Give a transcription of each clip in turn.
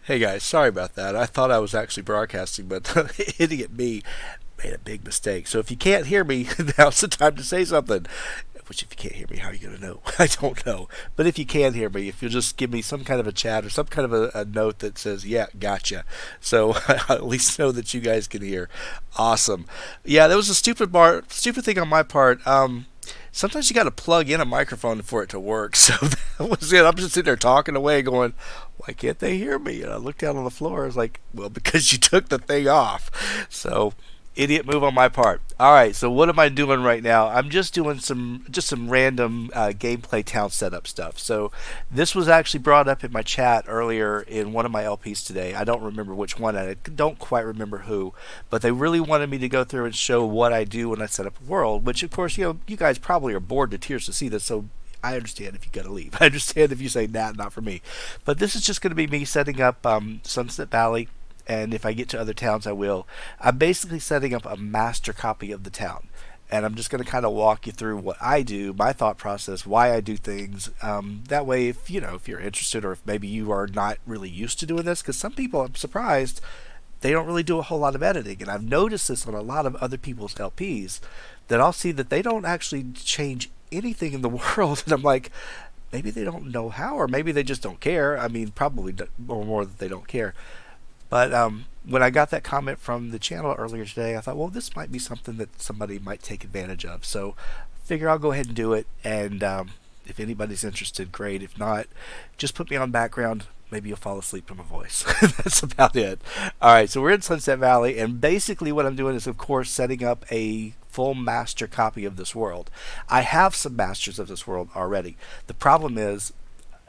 Hey guys, sorry about that. I thought I was actually broadcasting, but idiot me made a big mistake. So if you can't hear me, now's the time to say something. Which, if you can't hear me, how are you going to know? I don't know. But if you can hear me, if you'll just give me some kind of a chat or some kind of a note that says, yeah, gotcha. So I at least know that you guys can hear. Awesome. Yeah, that was a stupid thing on my part. Sometimes you got to plug in a microphone for it to work. So that was it. I'm just sitting there talking away, going, "Why can't they hear me?" And I looked down on the floor. I was like, "Well, because you took the thing off." So, idiot move on my part. All right. So what am I doing right now? I'm just doing some random gameplay town setup stuff. So this was actually brought up in my chat earlier in one of my LPs today. I don't remember which one. I don't quite remember who, but they really wanted me to go through and show what I do when I set up a world. Which, of course, you guys probably are bored to tears to see this. So I understand if you gotta leave. I understand if you say, nah, not for me. But this is just going to be me setting up Sunset Valley, and if I get to other towns, I will. I'm basically setting up a master copy of the town. And I'm just going to kind of walk you through what I do, my thought process, why I do things. That way, if you're interested, or if maybe you are not really used to doing this, because some people, I'm surprised, they don't really do a whole lot of editing. And I've noticed this on a lot of other people's LPs, that I'll see that they don't actually change anything in the world. And I'm like, maybe they don't know how, or maybe they just don't care. I mean, probably more that they don't care. But when I got that comment from the channel earlier today, I thought, well, this might be something that somebody might take advantage of. So I figure I'll go ahead and do it. And if anybody's interested, great. If not, just put me on background. Maybe you'll fall asleep from my voice. That's about it. All right, so we're in Sunset Valley, and basically what I'm doing is, of course, setting up a full master copy of this world. I have some masters of this world already. The problem is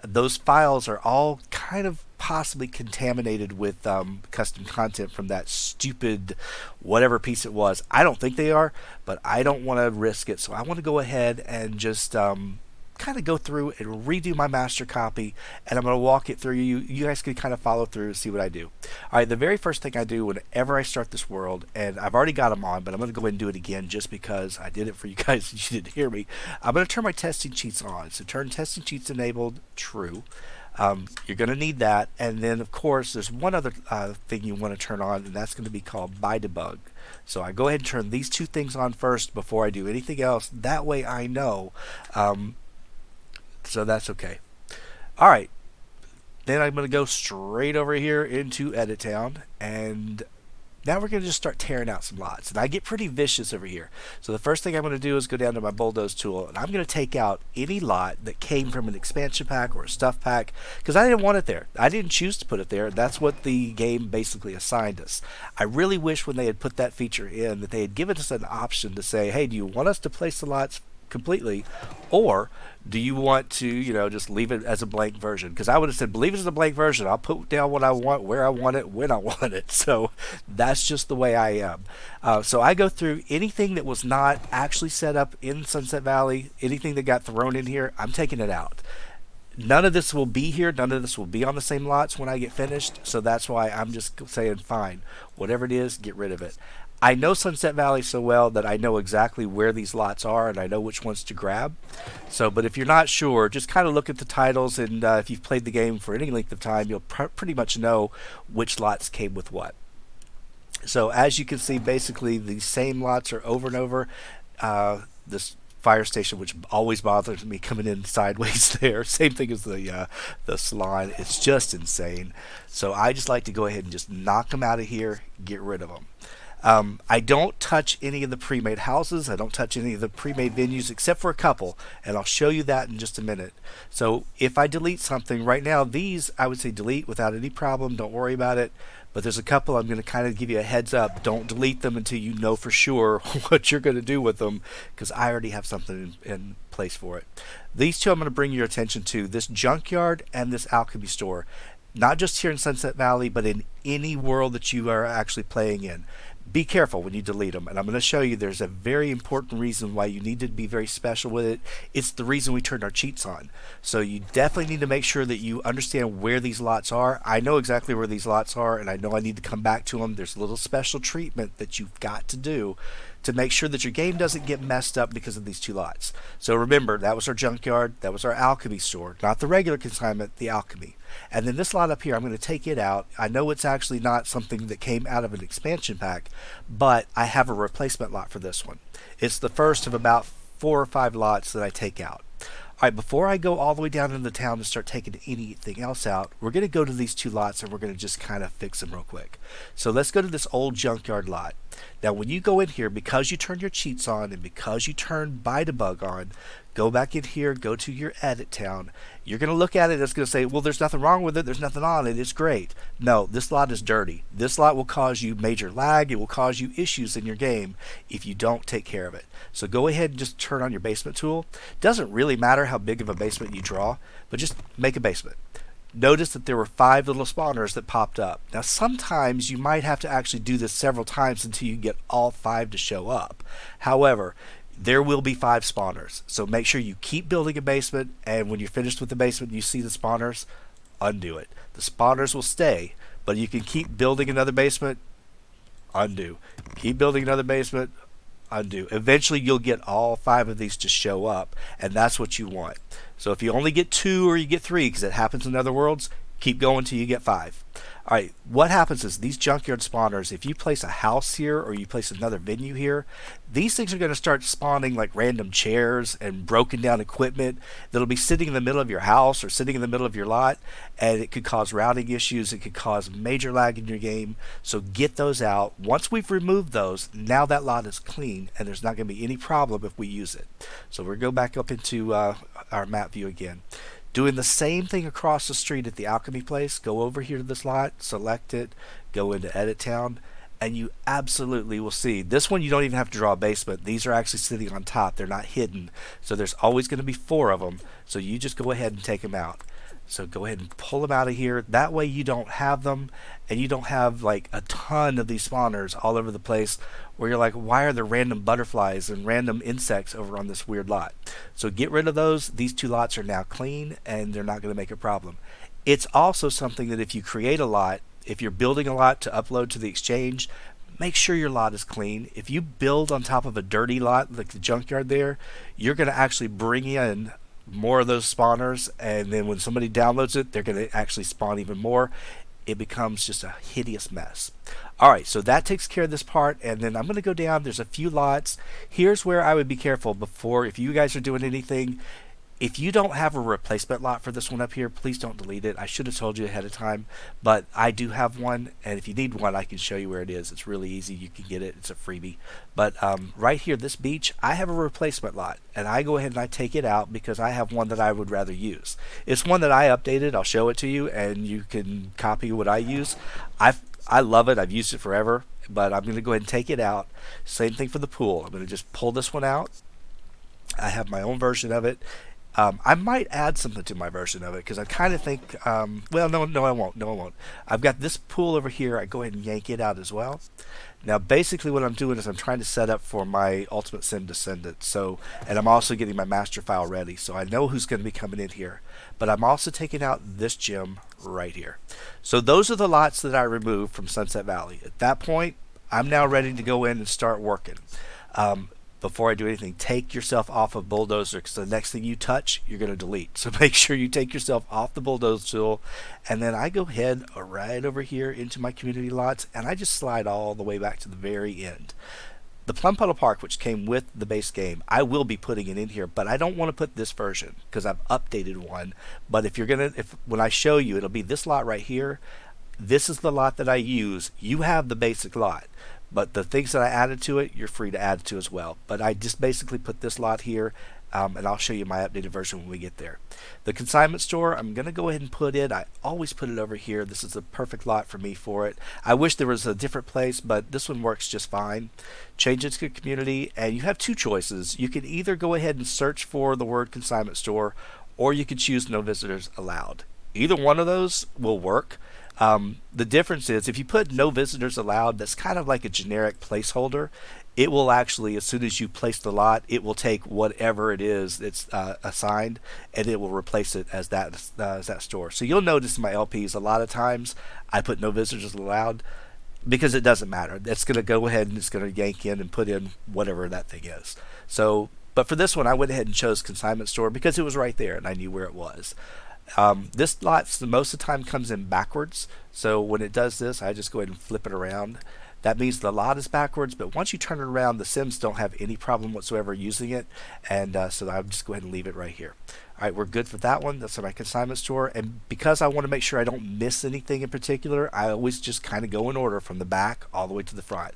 those files are all kind of possibly contaminated with custom content from that stupid whatever piece it was. I don't think they are, but I don't want to risk it. So I want to go ahead and just kind of go through and redo my master copy, and I'm going to walk it through. You guys can kind of follow through and see what I do. All right, the very first thing I do whenever I start this world, and I've already got them on, but I'm going to go ahead and do it again just because I did it for you guys and you didn't hear me. I'm going to turn my testing cheats on. So turn testing cheats enabled true. You're going to need that, and then of course there's one other thing you want to turn on, and that's going to be called by debug. So I go ahead and turn these two things on first before I do anything else. That way I know. So that's okay. All right. Then I'm going to go straight over here into Edit Town, and now we're going to just start tearing out some lots. And I get pretty vicious over here. So the first thing I'm going to do is go down to my bulldoze tool, and I'm going to take out any lot that came from an expansion pack or a stuff pack, because I didn't want it there. I didn't choose to put it there. That's what the game basically assigned us. I really wish when they had put that feature in that they had given us an option to say, hey, do you want us to place the lots completely, or do you want to just leave it as a blank version? Because I would have said leave it as a blank version. I'll put down what I want, where I want it, when I want it. So that's just the way I am. So I go through anything that was not actually set up in Sunset Valley, anything that got thrown in here, I'm taking it out. None of this will be here. None of this will be on the same lots when I get finished. So that's why I'm just saying, fine, whatever it is, get rid of it. I know Sunset Valley so well that I know exactly where these lots are, and I know which ones to grab. So, but if you're not sure, just kind of look at the titles, and if you've played the game for any length of time, you'll pretty much know which lots came with what. So as you can see, basically the same lots are over and over. This fire station, which always bothers me coming in sideways there. Same thing as the salon. It's just insane. So I just like to go ahead and just knock them out of here, get rid of them. I don't touch any of the pre-made houses. I don't touch any of the pre-made venues except for a couple, and I'll show you that in just a minute. So if I delete something right now, these I would say delete without any problem. Don't worry about it. But there's a couple I'm going to kind of give you a heads up. Don't delete them until you know for sure what you're going to do with them, because I already have something in place for it. These two I'm going to bring your attention to, this junkyard and this alchemy store. Not just here in Sunset Valley, but in any world that you are actually playing in. Be careful when you delete them, and I'm going to show you there's a very important reason why you need to be very special with it. It's the reason we turned our cheats on. So you definitely need to make sure that you understand where these lots are. I know exactly where these lots are, and I know I need to come back to them. There's a little special treatment that you've got to do to make sure that your game doesn't get messed up because of these two lots. So remember, that was our junkyard, that was our alchemy store, not the regular consignment, the alchemy. And then this lot up here, I'm going to take it out. I know it's actually not something that came out of an expansion pack, but I have a replacement lot for this one. It's the first of about 4 or 5 lots that I take out. All right, before I go all the way down into the town and start taking anything else out, we're going to go to these 2 lots and we're going to just kind of fix them real quick. So let's go to this old junkyard lot. Now, when you go in here, because you turn your cheats on and because you turn buy debug on, go back in here, go to your edit town. You're going to look at it, it's going to say, well, there's nothing wrong with it, there's nothing on it, it's great. No, this lot is dirty. This lot will cause you major lag, it will cause you issues in your game if you don't take care of it. So go ahead and just turn on your basement tool. Doesn't really matter how big of a basement you draw, but just make a basement. Notice that there were 5 little spawners that popped up. Now sometimes you might have to actually do this several times until you get all 5 to show up. However, there will be 5 spawners. So make sure you keep building a basement, and when you're finished with the basement you see the spawners, undo it. The spawners will stay, but you can keep building another basement, undo. Keep building another basement, undo. Eventually you'll get all 5 of these to show up, and that's what you want. So if you only get 2 or you get 3, because it happens in other worlds, keep going till you get 5. Alright, what happens is these junkyard spawners, if you place a house here or you place another venue here, these things are going to start spawning like random chairs and broken down equipment that'll be sitting in the middle of your house or sitting in the middle of your lot, and it could cause routing issues, it could cause major lag in your game. So get those out. Once we've removed those, now that lot is clean and there's not going to be any problem if we use it. So we're going to go back up into our map view again. Doing the same thing across the street at the alchemy place. Go over here to this lot, select it, go into edit town, and you absolutely will see this one. You don't even have to draw a basement. These are actually sitting on top, they're not hidden, so there's always going to be 4 of them. So you just go ahead and take them out. So go ahead and pull them out of here. That way you don't have them, and you don't have like a ton of these spawners all over the place where you're like, why are there random butterflies and random insects over on this weird lot? So get rid of those. These 2 lots are now clean and they're not going to make a problem. It's also something that if you create a lot, if you're building a lot to upload to the exchange, make sure your lot is clean. If you build on top of a dirty lot like the junkyard there, you're going to actually bring in more of those spawners, and then when somebody downloads it, they're going to actually spawn even more. It becomes just a hideous mess. Alright, so that takes care of this part, and then I'm going to go down. There's a few lots. Here's where I would be careful before, if you guys are doing anything, if you don't have a replacement lot for this one up here, please don't delete it. I should have told you ahead of time, but I do have one, and if you need one, I can show you where it is. It's really easy. You can get it. It's a freebie. But right here, this beach, I have a replacement lot, and I go ahead and I take it out because I have one that I would rather use. It's one that I updated. I'll show it to you, and you can copy what I use. I love it. I've used it forever, but I'm going to go ahead and take it out. Same thing for the pool. I'm going to just pull this one out. I have my own version of it. I might add something to my version of it because I kind of think, well, no, I won't. No, I won't. I've got this pool over here. I go ahead and yank it out as well. Now, basically what I'm doing is I'm trying to set up for my Ultimate Sim Descendant. So, and I'm also getting my master file ready. So I know who's going to be coming in here. But I'm also taking out this gym right here. So those are the lots that I removed from Sunset Valley. At that point, I'm now ready to go in and start working. Before I do anything, take yourself off of Bulldozer, because the next thing you touch, you're going to delete. So make sure you take yourself off the Bulldozer tool, and then I go ahead right over here into my community lots, and I just slide all the way back to the very end. The Plum Puddle Park, which came with the base game, I will be putting it in here, but I don't want to put this version because I've updated one. But if you're gonna, when I show you, it'll be this lot right here. This is the lot that I use. You have the basic lot. But the things that I added to it, you're free to add to as well. But I just basically put this lot here, and I'll show you my updated version when we get there. The consignment store, I'm going to go ahead and put it. I always put it over here. This is the perfect lot for me for it. I wish there was a different place, but this one works just fine. Change it to community, and you have 2 choices. You can either go ahead and search for the word consignment store, or you can choose no visitors allowed. Either one of those will work. The difference is if you put no visitors allowed, that's kind of like a generic placeholder. It will actually, as soon as you place the lot, it will take whatever it is that's assigned, and it will replace it as that store. So you'll notice in my LPs a lot of times I put no visitors allowed. because it doesn't matter. It's going to go ahead and it's going to yank in and put in whatever that thing is. So, but for this one, I went ahead and chose consignment store because it was right there and I knew where it was. This lot most of the time comes in backwards. So when it does this, I just go ahead and flip it around. That means the lot is backwards, but once you turn it around, the Sims don't have any problem whatsoever using it. And so I'll just go ahead and leave it right here. All right, we're good for that one. That's my consignment store. And because I want to make sure I don't miss anything in particular, I always just kind of go in order from the back all the way to the front.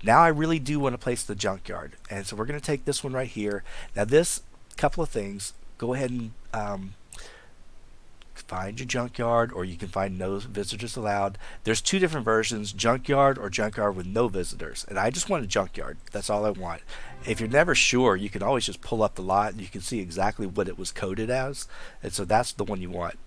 Now I really do want to place the junkyard. And so we're going to take this one right here. Now this couple of things, go ahead and find your junkyard, or you can find no visitors allowed. There's two different versions, junkyard or junkyard with no visitors, and I just want a junkyard. That's all I want. If you're never sure, you can always just pull up the lot and you can see exactly what it was coded as, and so that's the one you want.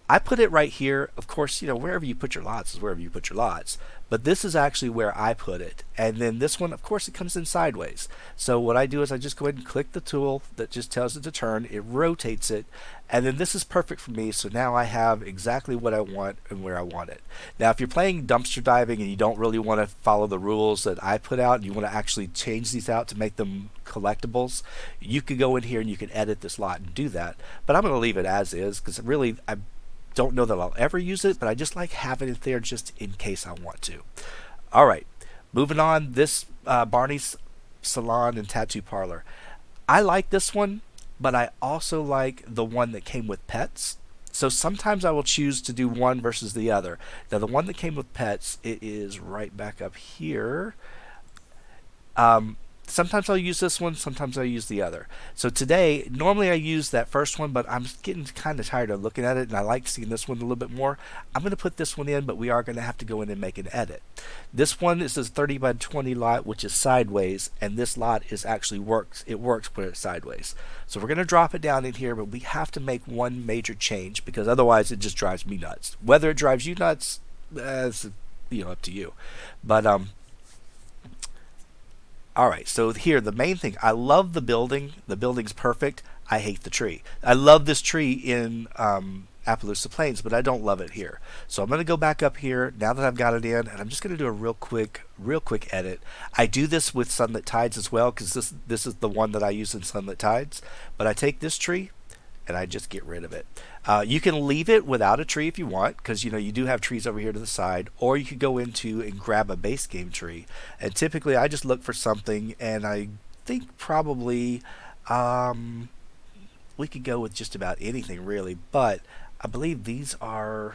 I put it right here. Of course, wherever you put your lots is wherever you put your lots. But this is actually where I put it. And then this one, of course, it comes in sideways. So what I do is I just go ahead and click the tool that just tells it to turn. It rotates it. And then this is perfect for me. So now I have exactly what I want and where I want it. Now, if you're playing dumpster diving and you don't really want to follow the rules that I put out, and you want to actually change these out to make them collectibles, you could go in here and you can edit this lot and do that. But I'm going to leave it as is because really I don't know that I'll ever use it, but I just like having it there just in case I want to. All right, moving on. This Barney's Salon and Tattoo Parlor. I like this one, but I also like the one that came with pets. So sometimes I will choose to do one versus the other. Now the one that came with pets, it is right back up here. Sometimes I'll use this one, sometimes I'll use the other. So today, normally I use that first one, but I'm getting kind of tired of looking at it, and I like seeing this one a little bit more. I'm going to put this one in, but we are going to have to go in and make an edit. This one is a 30 by 20 lot, which is sideways, and this lot is actually works. It works when it's sideways. So we're going to drop it down in here, but we have to make one major change, because otherwise it just drives me nuts. Whether it drives you nuts, it's up to you. But all right, so here, the main thing, I love the building. The building's perfect. I hate the tree. I love this tree in Appaloosa Plains, but I don't love it here. So I'm going to go back up here now that I've got it in, and I'm just going to do a real quick edit. I do this with Sunlit Tides as well, because this is the one that I use in Sunlit Tides. But I take this tree, and I just get rid of it. You can leave it without a tree if you want, because you do have trees over here to the side, or you could go into and grab a base game tree. And typically I just look for something, and I think probably we could go with just about anything really, but I believe those are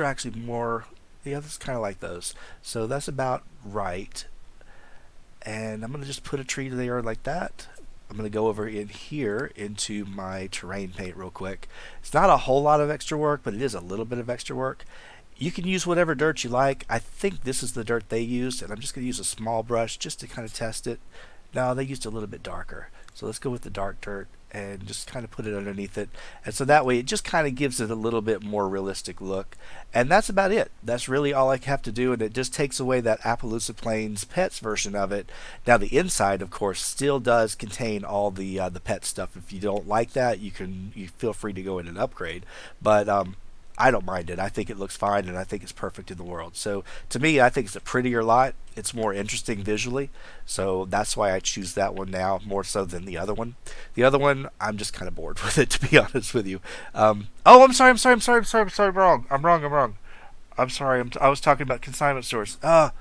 actually more, yeah, that's kind of like those. So that's about right. And I'm going to just put a tree there like that. I'm going to go over in here into my terrain paint real quick. It's not a whole lot of extra work, but it is a little bit of extra work. You can use whatever dirt you like. I think this is the dirt they used, and I'm just going to use a small brush just to kind of test it. No, they used a little bit darker. So let's go with the dark dirt and just kind of put it underneath it. And so that way it just kind of gives it a little bit more realistic look. And that's about it. That's really all I have to do, and it just takes away that Appaloosa Plains Pets version of it. Now the inside, of course, still does contain all the pet stuff. If you don't like that, you feel free to go in and upgrade. But I don't mind it. I think it looks fine, and I think it's perfect in the world. So to me, I think it's a prettier lot. It's more interesting visually, so that's why I choose that one now more so than the other one. The other one, I'm just kind of bored with it, to be honest with you. Oh, I'm sorry. I'm wrong. I'm sorry. I was talking about consignment stores. Well,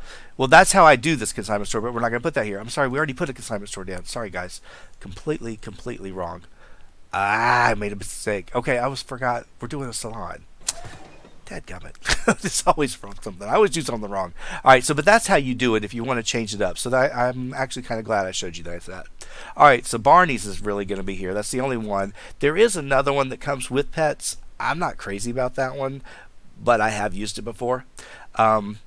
that's how I do this consignment store, but we're not going to put that here. I'm sorry. We already put a consignment store down. Sorry, guys. Completely wrong. I made a mistake. Okay, I forgot. We're doing a salon. Dadgummit. It's always wrong something. I always do something wrong. All right, but that's how you do it if you want to change it up. So I'm actually kind of glad I showed you guys that. All right, so Barney's is really going to be here. That's the only one. There is another one that comes with pets. I'm not crazy about that one, but I have used it before. I'm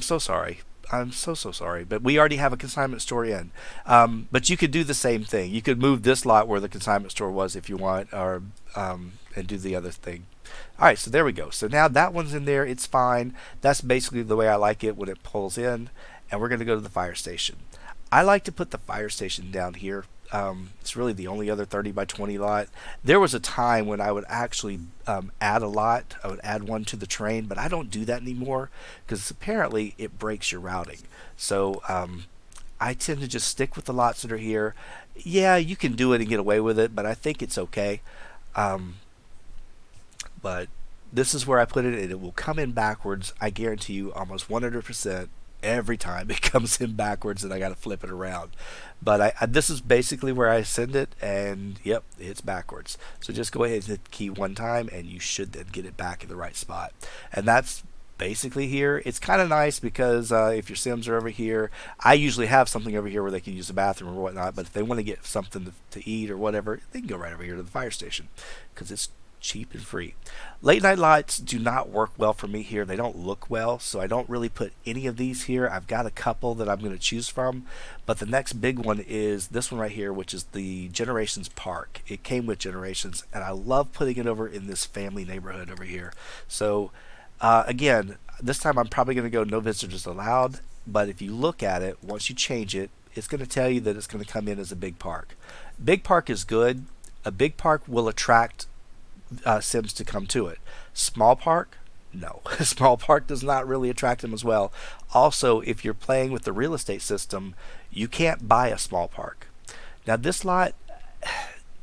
so sorry. I'm so sorry, but we already have a consignment store in. But you could do the same thing. You could move this lot where the consignment store was if you want, or and do the other thing. All right, so there we go. So now that one's in there. It's fine. That's basically the way I like it when it pulls in. And we're going to go to the fire station. I like to put the fire station down here. It's really the only other 30 by 20 lot. There was a time when I would actually add a lot. I would add one to the train, but I don't do that anymore because apparently it breaks your routing. So I tend to just stick with the lots that are here. Yeah, you can do it and get away with it, but I think it's okay. Um, but this is where I put it, and it will come in backwards. I guarantee you, almost 100% every time it comes in backwards, and I got to flip it around. But this is basically where I send it, and yep, it's backwards. So just go ahead and hit the key one time, and you should then get it back in the right spot. And that's basically here. It's kind of nice because if your Sims are over here, I usually have something over here where they can use the bathroom or whatnot. But if they want to get something to eat or whatever, they can go right over here to the fire station because it's cheap and free. Late night lights do not work well for me here. They don't look well, so I don't really put any of these here. I've got a couple that I'm going to choose from, but the next big one is this one right here, which is the Generations Park. It came with Generations, and I love putting it over in this family neighborhood over here. So again, this time I'm probably going to go no visitors allowed, but if you look at it, once you change it, it's going to tell you that it's going to come in as a big park. Big park is good. A big park will attract Sims to come to it. Small park, no. Small park does not really attract them as well. Also, if you're playing with the real estate system, you can't buy a small park. Now, this lot,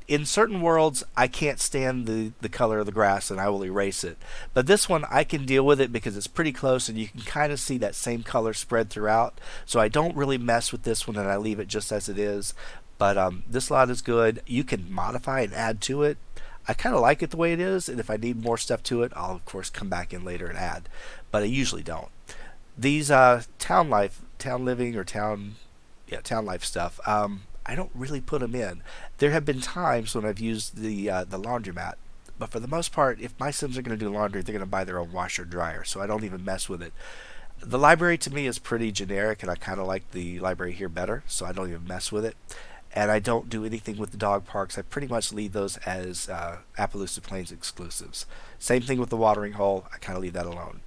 in certain worlds, I can't stand the color of the grass and I will erase it. But this one, I can deal with it because it's pretty close and you can kind of see that same color spread throughout. So I don't really mess with this one and I leave it just as it is. But this lot is good. You can modify and add to it. I kind of like it the way it is, and if I need more stuff to it, I'll of course come back in later and add. But I usually don't. These town life, town living, or town life stuff. I don't really put them in. There have been times when I've used the laundromat, but for the most part, if my Sims are going to do laundry, they're going to buy their own washer dryer, so I don't even mess with it. The library to me is pretty generic, and I kind of like the library here better, so I don't even mess with it. And I don't do anything with the dog parks. I pretty much leave those as Appaloosa Plains exclusives. Same thing with the watering hole. I kind of leave that alone.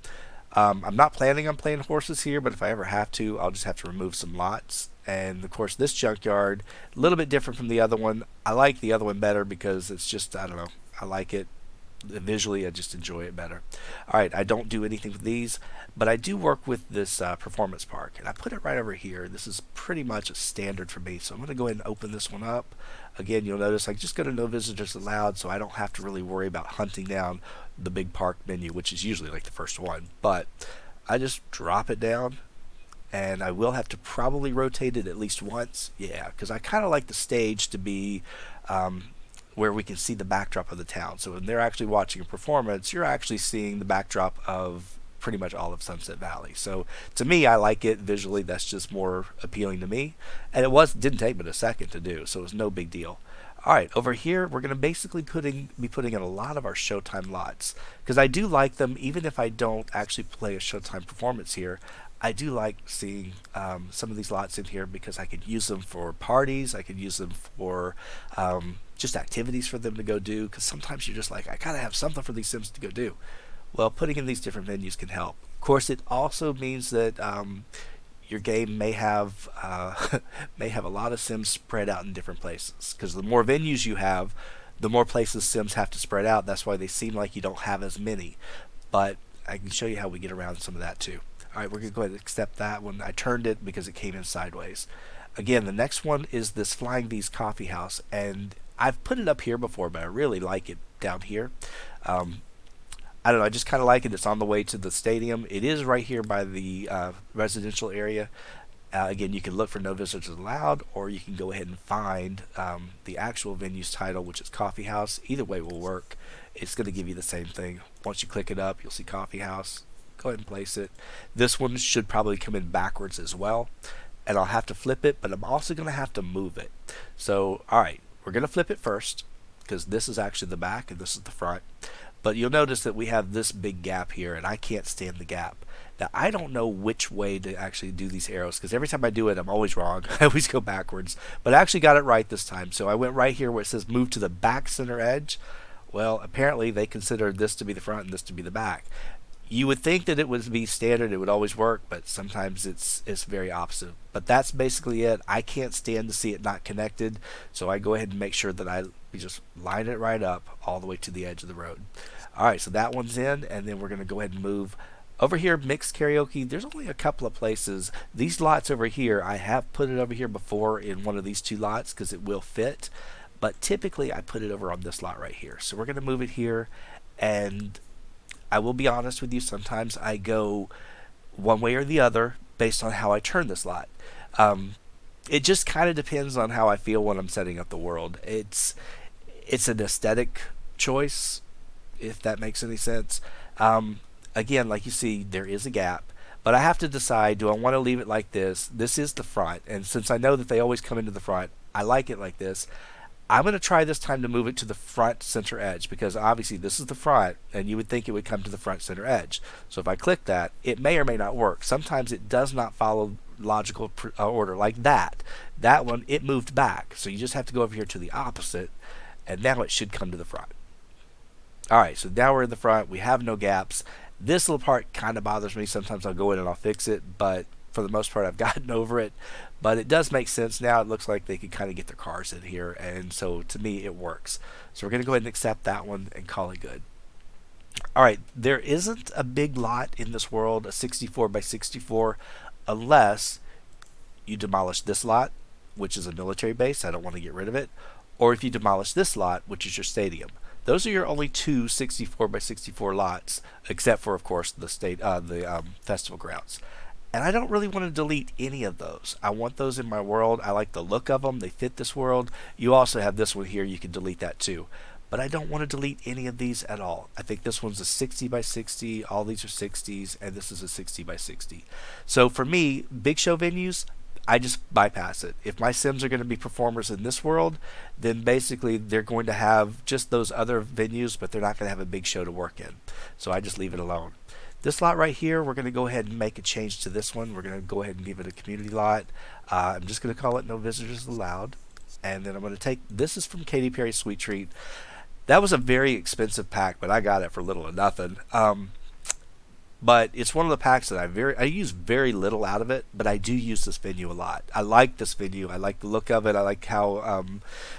I'm not planning on playing horses here, but if I ever have to, I'll just have to remove some lots. And of course, this junkyard, a little bit different from the other one. I like the other one better because it's just, I don't know, I like it. Visually, I just enjoy it better. Alright, I don't do anything with these, but I do work with this performance park, and I put it right over here. This is pretty much a standard for me, so I'm going to go ahead and open this one up. Again, you'll notice I just go to no visitors allowed, so I don't have to really worry about hunting down the big park menu, which is usually like the first one. But I just drop it down, and I will have to probably rotate it at least once. Yeah, because I kind of like the stage to be where we can see the backdrop of the town. So when they're actually watching a performance, you're actually seeing the backdrop of pretty much all of Sunset Valley. So to me, I like it visually. That's just more appealing to me. And didn't take but a second to do, so it was no big deal. All right, over here, we're going to basically be putting in a lot of our Showtime lots. Because I do like them, even if I don't actually play a Showtime performance here. I do like seeing some of these lots in here because I could use them for parties. I could use them for just activities for them to go do. Because sometimes you're just like, I gotta have something for these Sims to go do. Well, putting in these different venues can help. Of course, it also means that your game may have may have a lot of Sims spread out in different places. Because the more venues you have, the more places Sims have to spread out. That's why they seem like you don't have as many. But I can show you how we get around some of that too. Alright, we're going to go ahead and accept that one. I turned it because it came in sideways. Again, the next one is this Flying V's Coffee House, and I've put it up here before, but I really like it down here. I don't know, I just kind of like it. It's on the way to the stadium. It is right here by the residential area. Again, you can look for no visitors allowed, or you can go ahead and find the actual venue's title, which is Coffee House. Either way will work. It's going to give you the same thing. Once you click it up, you'll see Coffee House. Go ahead and place it. This one should probably come in backwards as well, and I'll have to flip it, but I'm also going to have to move it. So, alright, we're going to flip it first, because this is actually the back and this is the front. But you'll notice that we have this big gap here, and I can't stand the gap. Now, I don't know which way to actually do these arrows, because every time I do it, I'm always wrong. I always go backwards. But I actually got it right this time. So I went right here where it says move to the back center edge. Well, apparently they consider this to be the front and this to be the back. You would think that it would be standard, it would always work, but sometimes it's very opposite. But that's basically it. I can't stand to see it not connected, so I go ahead and make sure that I just line it right up all the way to the edge of the road. All right, so that one's in, and then we're going to go ahead and move over here. Mixed karaoke, there's only a couple of places. These lots over here, I have put it over here before in one of these two lots because it will fit, but typically I put it over on this lot right here. So we're going to move it here, and I will be honest with you, sometimes I go one way or the other based on how I turn this lot. Um, it just kind of depends on how I feel when I'm setting up the world. It's an aesthetic choice, if that makes any sense. Again, like you see, there is a gap, but I have to decide: do I want to leave it like this? This is the front, and since I know that they always come into the front, I like it like this. I'm going to try this time to move it to the front center edge because obviously this is the front and you would think it would come to the front center edge. So if I click that, it may or may not work. Sometimes it does not follow logical order like that. That one, it moved back. So you just have to go over here to the opposite and now it should come to the front. Alright, so now we're in the front. We have no gaps. This little part kind of bothers me. Sometimes I'll go in and I'll fix it, but for the most part I've gotten over it. But it does make sense now. It looks like they could kind of get their cars in here, and so to me it works. So we're going to go ahead and accept that one and call it good. Alright, there isn't a big lot in this world, a 64 by 64, unless you demolish this lot, which is a military base. I don't want to get rid of it. Or if you demolish this lot, which is your stadium. Those are your only two 64 by 64 lots, except for, of course, the festival grounds. And I don't really want to delete any of those. I want those in my world. I like the look of them. They fit this world. You also have this one here. You can delete that too. But I don't want to delete any of these at all. I think this one's a 60 by 60. All these are 60s. And this is a 60 by 60. So for me, big show venues, I just bypass it. If my Sims are going to be performers in this world, then basically they're going to have just those other venues, but they're not going to have a big show to work in. So I just leave it alone. This lot right here, we're going to go ahead and make a change to this one. We're going to go ahead and give it a community lot. I'm just going to call it no visitors allowed. And then I'm going to take, this is from Katy Perry's Sweet Treat. That was a very expensive pack, but I got it for little or nothing. But it's one of the packs that I use very little out of it, but I do use this venue a lot. I like this venue. I like the look of it. I like how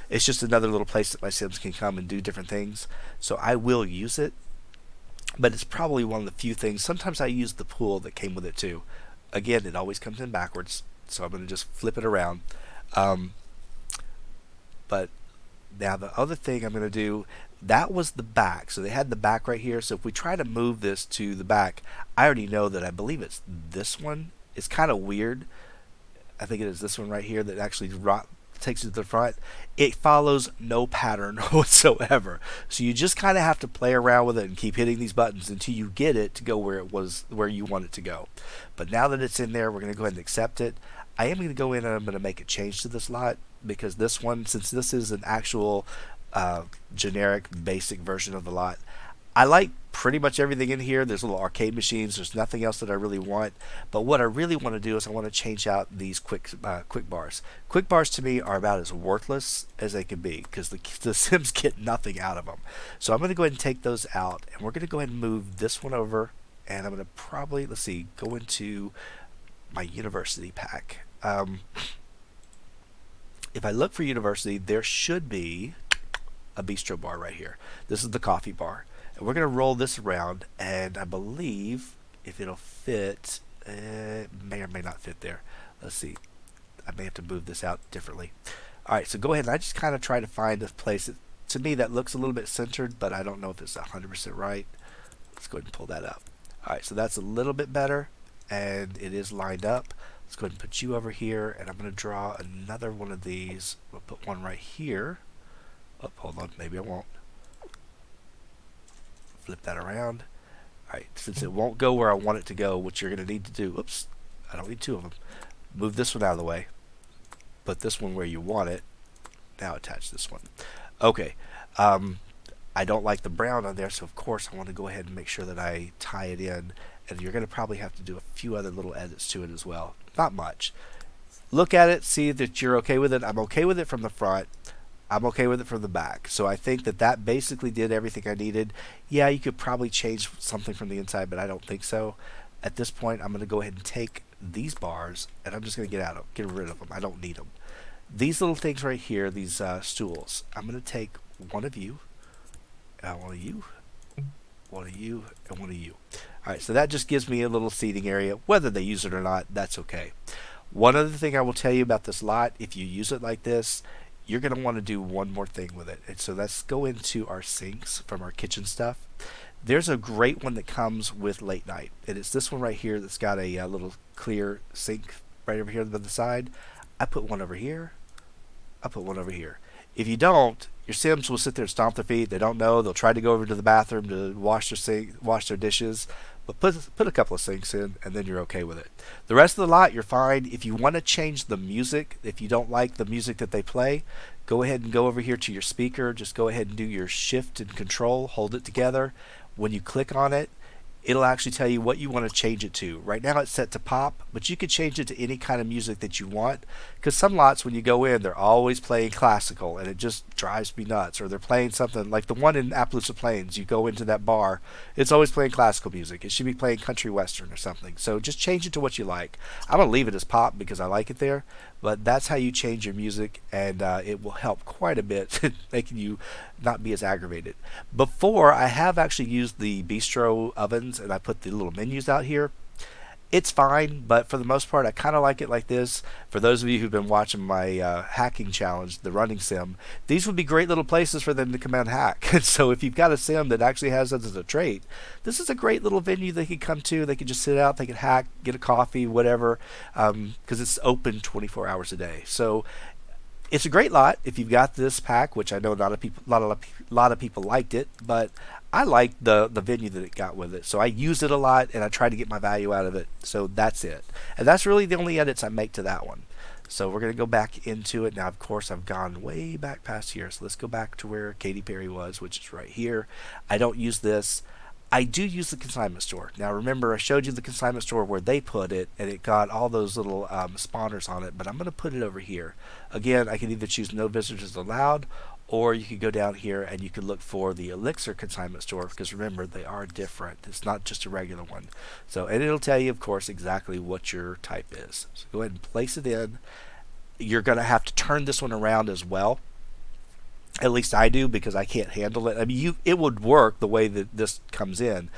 it's just another little place that my Sims can come and do different things. So I will use it. But it's probably one of the few things. Sometimes I use the pool that came with it too. Again, it always comes in backwards, so I'm going to just flip it around. But now the other thing I'm going to do, that was the back. So they had the back right here. So if we try to move this to the back, I already know that I believe it's this one. It's kind of weird. I think it is this one right here that actually takes it to the front. It follows no pattern whatsoever. So you just kind of have to play around with it and keep hitting these buttons until you get it to go where you want it to go. But now that it's in there, we're going to go ahead and accept it. I am going to go in and I'm going to make a change to this lot because this one, since this is an actual generic basic version of the lot, I like pretty much everything in here. There's little arcade machines. There's nothing else that I really want. But what I really want to do is I want to change out these quick bars. Quick bars to me are about as worthless as they can be because the Sims get nothing out of them. So I'm going to go ahead and take those out, and we're going to go ahead and move this one over. And I'm going to probably, let's see, go into my university pack. If I look for university, there should be a bistro bar right here. This is the coffee bar. And we're going to roll this around, and I believe if it'll fit, it may or may not fit there. Let's see. I may have to move this out differently. Alright, so go ahead and I just kind of try to find a place that, to me, that looks a little bit centered, but I don't know if it's 100% right. Let's go ahead and pull that up. Alright, so that's a little bit better, and it is lined up. Let's go ahead and put you over here, and I'm going to draw another one of these. We'll put one right here. Oh, hold on, maybe I won't. Flip that around. Alright, since it won't go where I want it to go, what you're going to need to do, oops, I don't need two of them. Move this one out of the way. Put this one where you want it. Now attach this one. Okay, I don't like the brown on there, so of course I want to go ahead and make sure that I tie it in. And you're going to probably have to do a few other little edits to it as well. Not much. Look at it, see that you're okay with it. I'm okay with it from the front. I'm okay with it from the back. So I think that that basically did everything I needed. Yeah, you could probably change something from the inside, but I don't think so. At this point, I'm going to go ahead and take these bars, and I'm just going to get rid of them. I don't need them. These little things right here, these stools, I'm going to take one of you, one of you, one of you, and one of you. All right, so that just gives me a little seating area. Whether they use it or not, that's okay. One other thing I will tell you about this lot, if you use it like this, you're going to want to do one more thing with it. And so let's go into our sinks from our kitchen stuff. There's a great one that comes with late night. And it's this one right here that's got a little clear sink right over here on the side. I put one over here. I put one over here. If you don't, your Sims will sit there and stomp their feet. They don't know. They'll try to go over to the bathroom to wash their dishes. But put a couple of sinks in, and then you're okay with it. The rest of the lot, you're fine. If you want to change the music, if you don't like the music that they play, go ahead and go over here to your speaker. Just go ahead and do your shift and control. Hold it together. When you click on it, it'll actually tell you what you want to change it to. Right now it's set to pop, but you could change it to any kind of music that you want. Because some lots, when you go in, they're always playing classical, and it just drives me nuts. Or they're playing something like the one in Appaloosa Plains. You go into that bar, it's always playing classical music. It should be playing country western or something. So just change it to what you like. I'm going to leave it as pop because I like it there. But that's how you change your music, and it will help quite a bit, making you not be as aggravated. Before, I have actually used the bistro ovens, and I put the little menus out here. It's fine, but for the most part, I kind of like it like this. For those of you who've been watching my hacking challenge, the running sim, these would be great little places for them to come out and hack. And so if you've got a sim that actually has this as a trait, this is a great little venue they could come to. They could just sit out, they could hack, get a coffee, whatever, because it's open 24 hours a day. So it's a great lot if you've got this pack, which I know not a people, lot of people liked it, but I liked the venue that it got with it. So I used it a lot, and I tried to get my value out of it. So that's it, and that's really the only edits I make to that one. So we're gonna go back into it now. Of course, I've gone way back past here, so let's go back to where Katy Perry was, which is right here. I don't use this. I do use the consignment store. Now remember, I showed you the consignment store where they put it, and it got all those little spawners on it, but I'm going to put it over here. Again, I can either choose no visitors allowed, or you could go down here and you could look for the Elixir consignment store, because remember, they are different. It's not just a regular one. So, and it'll tell you, of course, exactly what your type is. So go ahead and place it in. You're going to have to turn this one around as well. At least I do, because I can't handle it. I mean, it would work the way that this comes in,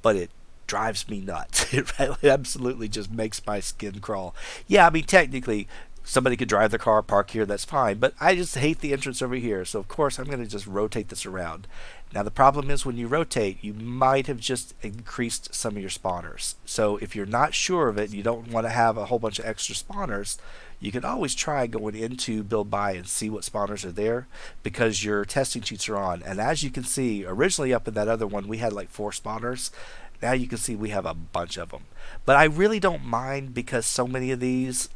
but it drives me nuts. It absolutely just makes my skin crawl. Yeah, I mean, technically, somebody could drive their car, park here, that's fine, but I just hate the entrance over here. So, of course, I'm going to just rotate this around. Now, the problem is when you rotate, you might have just increased some of your spawners. So, if you're not sure of it, you don't want to have a whole bunch of extra spawners, you can always try going into build by and see what spawners are there, because your testing cheats are on. And as you can see, originally up in that other one we had like 4 spawners. Now you can see we have a bunch of them. But I really don't mind, because so many of these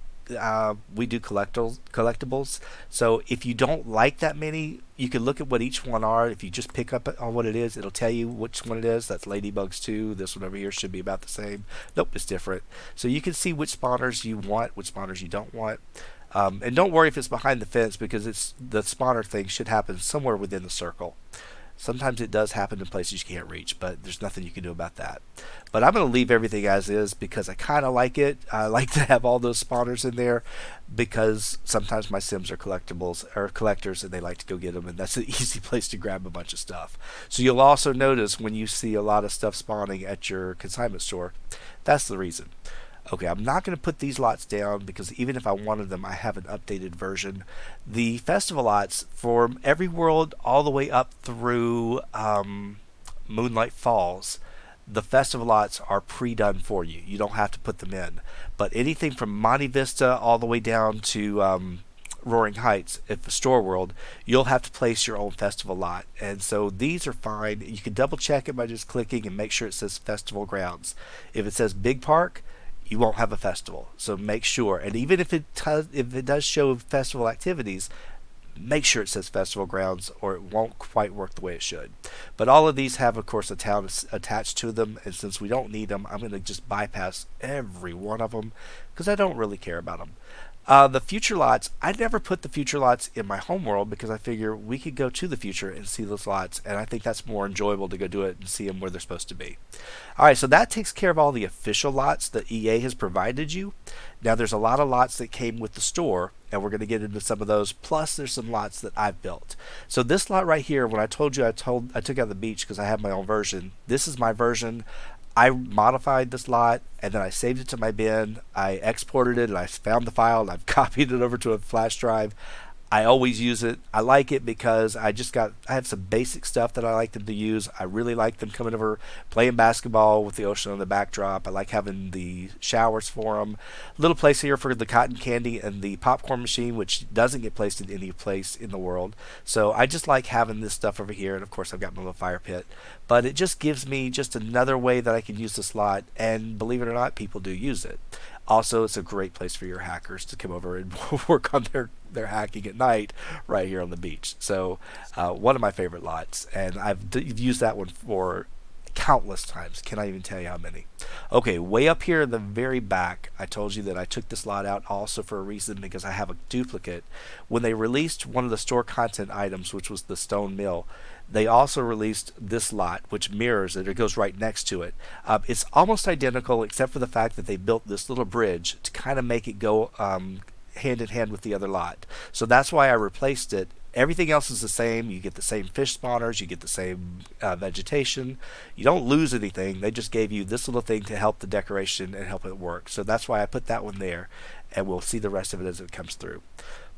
we do collectibles. So if you don't like that many, you can look at what each one are. If you just pick up on what it is, it'll tell you which one it is. That's Ladybugs 2. This one over here should be about the same. Nope, it's different. So you can see which spawners you want, which spawners you don't want. And don't worry if it's behind the fence, because the spawner thing should happen somewhere within the circle. Sometimes it does happen in places you can't reach, but there's nothing you can do about that. But I'm going to leave everything as is, because I kind of like it. I like to have all those spawners in there, because sometimes my Sims are collectibles or collectors, and they like to go get them, and that's an easy place to grab a bunch of stuff. So you'll also notice when you see a lot of stuff spawning at your consignment store, that's the reason. Okay, I'm not going to put these lots down, because even if I wanted them, I have an updated version. The festival lots for every world all the way up through Moonlight Falls, the festival lots are pre-done for you. You don't have to put them in. But anything from Monte Vista all the way down to Roaring Heights, if a store world, you'll have to place your own festival lot. And so these are fine. You can double check it by just clicking and make sure it says festival grounds. If it says big park, you won't have a festival. So make sure. And even if it does show festival activities, make sure it says festival grounds, or it won't quite work the way it should. But all of these have, of course, a town attached to them, and since we don't need them, I'm going to just bypass every one of them, because I don't really care about them. The future lots, I never put the future lots in my home world because I figure we could go to the future and see those lots, and I think that's more enjoyable to go do it and see them where they're supposed to be. All right, so that takes care of all the official lots that EA has provided you. Now, there's a lot of lots that came with the store, and we're going to get into some of those. Plus, there's some lots that I've built. So this lot right here, when I told you I took out the beach because I have my own version. This is my version. I modified this lot and then I saved it to my bin. I exported it and I found the file and I've copied it over to a flash drive. I always use it. I like it because I have some basic stuff that I like them to use. I really like them coming over playing basketball with the ocean on the backdrop. I like having the showers for them. Little place here for the cotton candy and the popcorn machine, which doesn't get placed in any place in the world. So I just like having this stuff over here. And of course I've got my little fire pit. But it just gives me just another way that I can use this lot. And believe it or not, people do use it. Also, it's a great place for your hackers to come over and work on their hacking at night right here on the beach. So, one of my favorite lots, and I've used that one for countless times. Cannot even tell you how many. Okay, way up here in the very back, I told you that I took this lot out also for a reason because I have a duplicate. When they released one of the store content items, which was the stone mill, they also released this lot, which mirrors it. It goes right next to it. It's almost identical, except for the fact that they built this little bridge to kind of make it go hand in hand with the other lot. So that's why I replaced it. Everything else is the same. You get the same fish spawners. You get the same vegetation. You don't lose anything. They just gave you this little thing to help the decoration and help it work. So that's why I put that one there, and we'll see the rest of it as it comes through.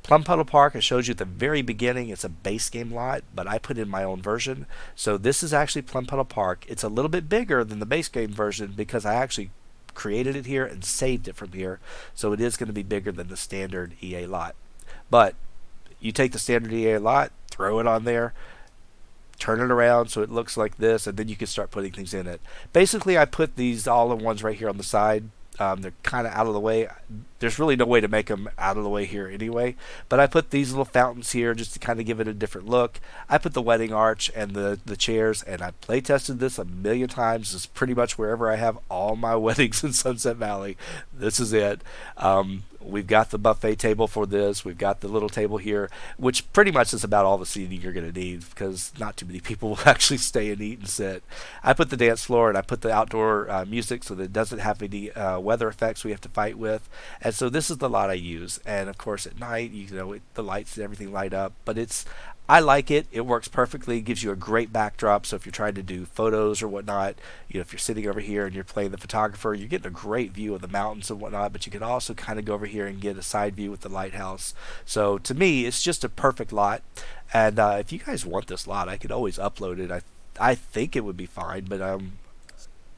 Plum Puddle Park, I showed you at the very beginning, it's a base game lot, but I put in my own version. So this is actually Plum Puddle Park. It's a little bit bigger than the base game version because I actually created it here and saved it from here. So it is going to be bigger than the standard EA lot. But you take the standard EA lot, throw it on there, turn it around so it looks like this, and then you can start putting things in it. Basically, I put these all-in-ones right here on the side. They're kind of out of the way. There's really no way to make them out of the way here anyway. But I put these little fountains here just to kind of give it a different look. I put the wedding arch and the chairs, and I play tested this a million times. It's pretty much wherever I have all my weddings in Sunset Valley. This is it. We've got the buffet table for this. We've got the little table here, which pretty much is about all the seating you're going to need because not too many people will actually stay and eat and sit. I put the dance floor and I put the outdoor music so that it doesn't have any weather effects we have to fight with. And so this is the lot I use. And of course at night, the lights and everything light up. But I like it. It works perfectly. It gives you a great backdrop. So if you're trying to do photos or whatnot, if you're sitting over here and you're playing the photographer, you're getting a great view of the mountains and whatnot. But you can also kind of go over here and get a side view with the lighthouse. So to me, it's just a perfect lot. And if you guys want this lot, I could always upload it. I think it would be fine, but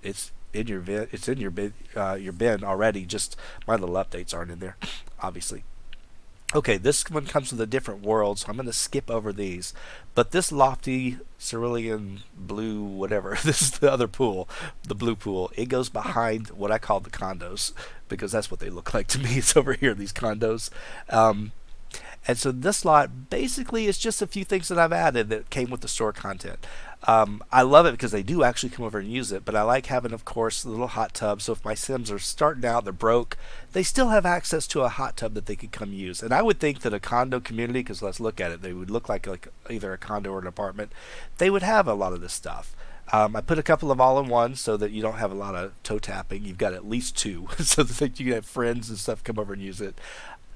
it's in your your bin already. Just my little updates aren't in there, obviously. Okay, this one comes with a different world, so I'm going to skip over these. But this lofty cerulean blue, whatever, this is the other pool, the blue pool. It goes behind what I call the condos, because that's what they look like to me. It's over here, these condos. And so this lot basically is just a few things that I've added that came with the store content. I love it because they do actually come over and use it, but I like having, of course, the little hot tub. So if my Sims are starting out, they're broke, they still have access to a hot tub that they could come use. And I would think that a condo community, because let's look at it, they would look like either a condo or an apartment, they would have a lot of this stuff. I put a couple of all-in-ones so that you don't have a lot of toe tapping. You've got at least two so that you can have friends and stuff come over and use it.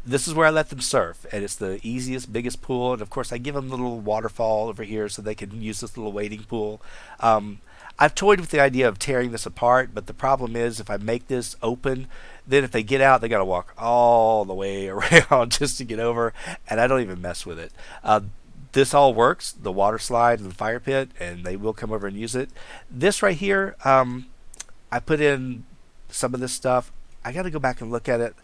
This is where I let them surf, and it's the easiest, biggest pool. And of course, I give them the little waterfall over here so they can use this little wading pool. I've toyed with the idea of tearing this apart, but the problem is if I make this open, then if they get out, they got to walk all the way around just to get over, and I don't even mess with it. This all works, the water slide and the fire pit, and they will come over and use it. This right here, I put in some of this stuff. I got to go back and look at it.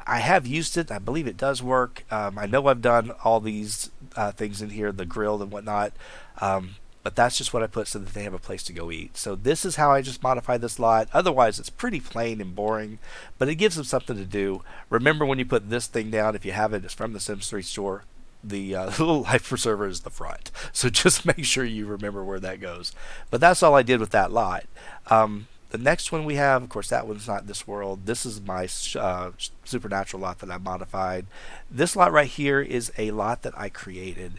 I have used it. I believe it does work. I know I've done all these things in here, the grill and whatnot, but that's just what I put so that they have a place to go eat. So this is how I just modify this lot. Otherwise, it's pretty plain and boring, but it gives them something to do. Remember when you put this thing down, if you have it, it's from the Sims 3 store. The little life preserver is the front. So just make sure you remember where that goes. But that's all I did with that lot. The next one we have, of course, that one's not this world. This is my supernatural lot that I modified. This lot right here is a lot that I created.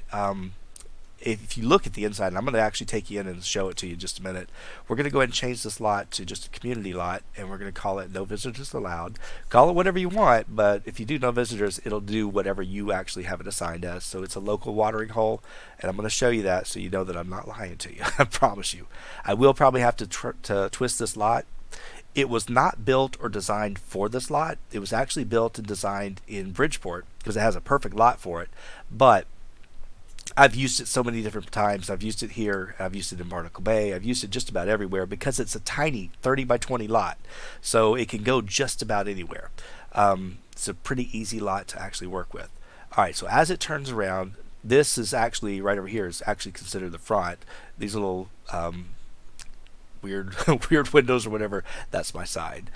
If you look at the inside, and I'm going to actually take you in and show it to you in just a minute, we're going to go ahead and change this lot to just a community lot, and we're going to call it no visitors allowed. Call it whatever you want, but if you do no visitors, it'll do whatever you actually have it assigned as. So it's a local watering hole, and I'm going to show you that so you know that I'm not lying to you. I promise you. I will probably have to twist this lot. It was not built or designed for this lot. It was actually built and designed in Bridgeport because it has a perfect lot for it, but I've used it so many different times. I've used it here. I've used it in Barnacle Bay. I've used it just about everywhere because it's a tiny 30 by 20 lot. So it can go just about anywhere. It's a pretty easy lot to actually work with. All right, so as it turns around, this is actually, right over here, is actually considered the front. These little weird weird windows or whatever, that's my side.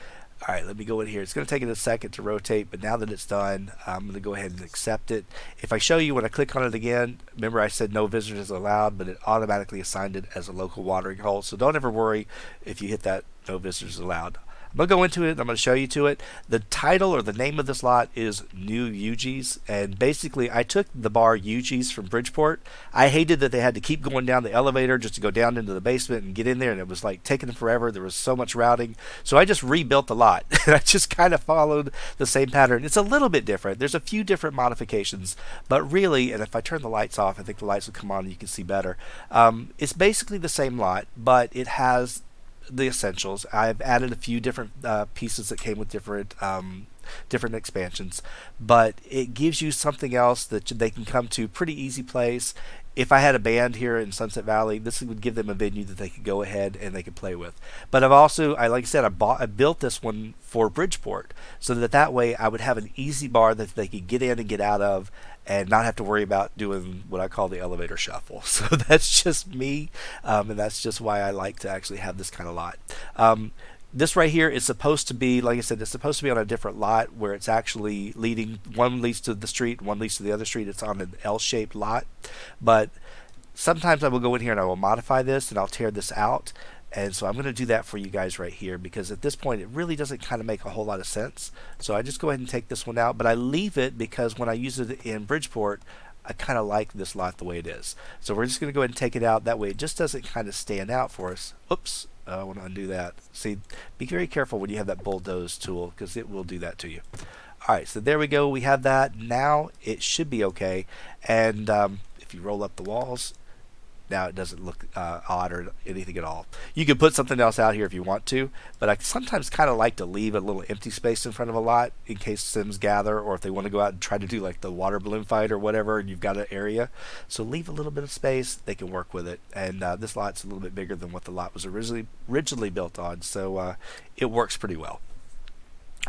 All right, let me go in here. It's going to take it a second to rotate, but now that it's done, I'm going to go ahead and accept it. If I show you when I click on it again, remember I said no visitors allowed, but it automatically assigned it as a local watering hole. So don't ever worry if you hit that no visitors allowed. I'm going to go into it and I'm going to show you to it. The title or the name of this lot is New UG's, and basically I took the bar UG's from Bridgeport. I hated that they had to keep going down the elevator just to go down into the basement and get in there, and it was like taking forever. There was so much routing. So I just rebuilt the lot. I just kind of followed the same pattern. It's a little bit different. There's a few different modifications, but really, and if I turn the lights off, I think the lights will come on and you can see better. It's basically the same lot, but it has the essentials. I've added a few different pieces that came with different expansions, but it gives you something else that they can come to. Pretty easy place. If I had a band here in Sunset Valley, this would give them a venue that they could go ahead and they could play with. But I've also, like I said, I built this one for Bridgeport so that way I would have an easy bar that they could get in and get out of and not have to worry about doing what I call the elevator shuffle. So that's just me, and that's just why I like to actually have this kind of lot. This right here is supposed to be, like I said, it's supposed to be on a different lot where it's actually leading, one leads to the street, one leads to the other street. It's on an L-shaped lot. But sometimes I will go in here and I will modify this and I'll tear this out. And so I'm going to do that for you guys right here because at this point it really doesn't kind of make a whole lot of sense. So I just go ahead and take this one out, but I leave it because when I use it in Bridgeport, I kind of like this lot the way it is. So we're just going to go ahead and take it out. That way it just doesn't kind of stand out for us. Oops. I want to undo that. See, be very careful when you have that bulldoze tool because it will do that to you. Alright, so there we go. We have that. Now it should be okay. And if you roll up the walls, now it doesn't look odd or anything at all. You can put something else out here if you want to, but I sometimes kind of like to leave a little empty space in front of a lot in case Sims gather, or if they want to go out and try to do like the water balloon fight or whatever, and you've got an area. So leave a little bit of space. They can work with it. And this lot's a little bit bigger than what the lot was originally built on, so it works pretty well.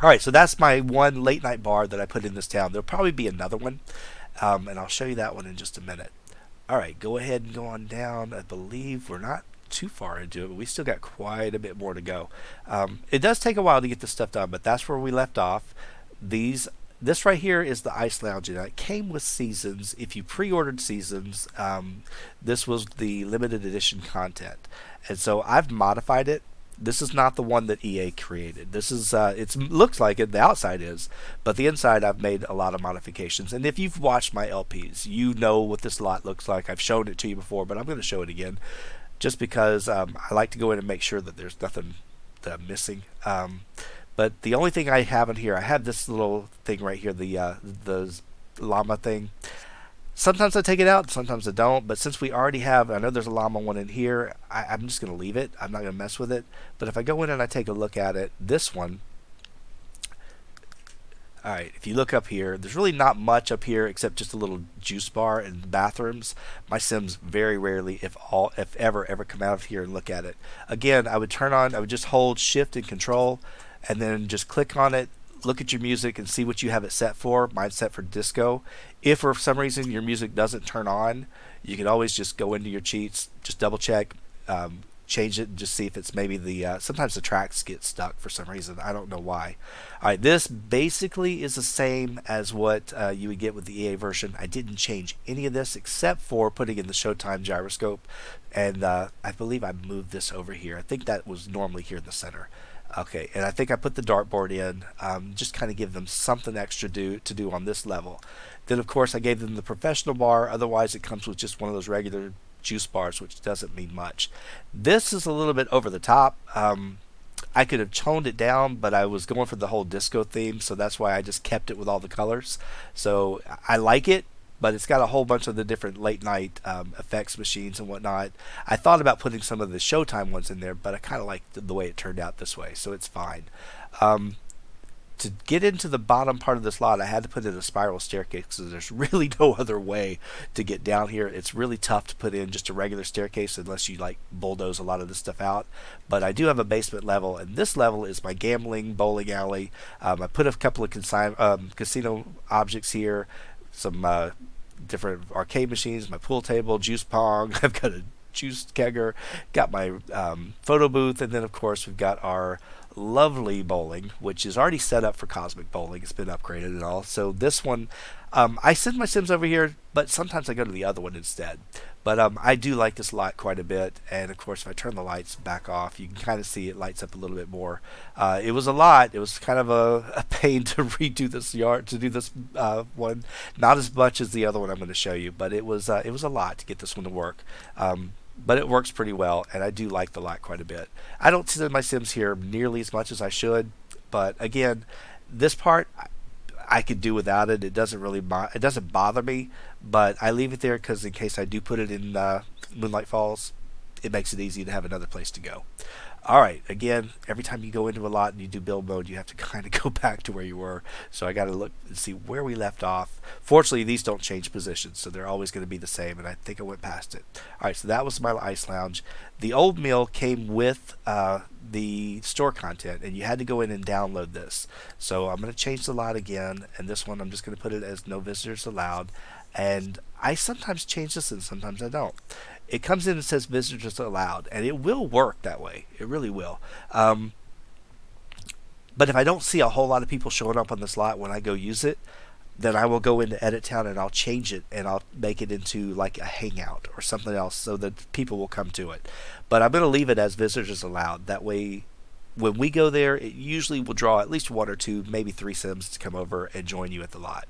Alright, so that's my one late night bar that I put in this town. There'll probably be another one, and I'll show you that one in just a minute. Alright, go ahead and go on down. I believe we're not too far into it, but we still got quite a bit more to go. It does take a while to get this stuff done, but that's where we left off. This right here is the Ice Lounge, and it came with seasons. If you pre-ordered seasons, this was the limited edition content. And so I've modified it. This is not the one that EA created. This is it looks like it, the outside is, but the inside I've made a lot of modifications. And if you've watched my LPs, you know what this lot looks like. I've shown it to you before, but I'm going to show it again just because I like to go in and make sure that there's nothing that I'm missing. But the only thing I have in here, I have this little thing right here, the llama thing. Sometimes I take it out, sometimes I don't, but since we already have, I know there's a llama one in here, I'm just going to leave it. I'm not going to mess with it. But if I go in and I take a look at it, this one, alright, if you look up here, there's really not much up here except just a little juice bar and bathrooms. My Sims very rarely, if ever come out of here and look at it. Again, I would just hold Shift and Control, and then just click on it, look at your music and see what you have it set for. Mine's set for disco. If for some reason your music doesn't turn on, you can always just go into your cheats, just double check, change it and just see if it's maybe sometimes the tracks get stuck for some reason. I don't know why. All right, this basically is the same as what you would get with the EA version. I didn't change any of this except for putting in the Showtime gyroscope, and I believe I moved this over here. I think that was normally here in the center. Okay, and I think I put the dartboard in, just kind of give them something extra to do on this level. Then, of course, I gave them the professional bar. Otherwise, it comes with just one of those regular juice bars, which doesn't mean much. This is a little bit over the top. I could have toned it down, but I was going for the whole disco theme, so that's why I just kept it with all the colors. So I like it, but it's got a whole bunch of the different late night effects machines and whatnot. I thought about putting some of the Showtime ones in there, but I kind of like the way it turned out this way, so it's fine. Um, to get into the bottom part of this lot, I had to put in a spiral staircase because there's really no other way to get down here. It's really tough to put in just a regular staircase unless you like bulldoze a lot of this stuff out. But I do have a basement level, and this level is my gambling bowling alley. I put a couple of casino objects here, some different arcade machines, my pool table, juice pong. I've got a juice kegger, got my photo booth, and then of course we've got our lovely bowling, which is already set up for cosmic bowling. It's been upgraded and all. So this one, I send my Sims over here, but sometimes I go to the other one instead. But I do like this lot quite a bit, and of course if I turn the lights back off, you can kind of see it lights up a little bit more. It was a lot. It was kind of a pain to redo this yard, to do this one. Not as much as the other one I'm going to show you, but it was a lot to get this one to work. But it works pretty well, and I do like the lot quite a bit. I don't send my Sims here nearly as much as I should, but again, this part I could do without it. It doesn't really it doesn't bother me, but I leave it there because in case I do put it in Moonlight Falls, it makes it easy to have another place to go. All right, again, every time you go into a lot and you do build mode, you have to kind of go back to where you were. So I got to look and see where we left off. Fortunately, these don't change positions, so they're always going to be the same, and I think I went past it. All right, so that was my ice lounge. The old meal came with the store content, and you had to go in and download this. So I'm going to change the lot again, and this one I'm just going to put it as no visitors allowed. And I sometimes change this and sometimes I don't. It comes in and says visitors allowed, and it will work that way. It really will. But if I don't see a whole lot of people showing up on this lot when I go use it, then I will go into Edit Town and I'll change it and I'll make it into like a hangout or something else so that people will come to it. But I'm going to leave it as visitors allowed. That way, when we go there, it usually will draw at least one or two, maybe three Sims to come over and join you at the lot.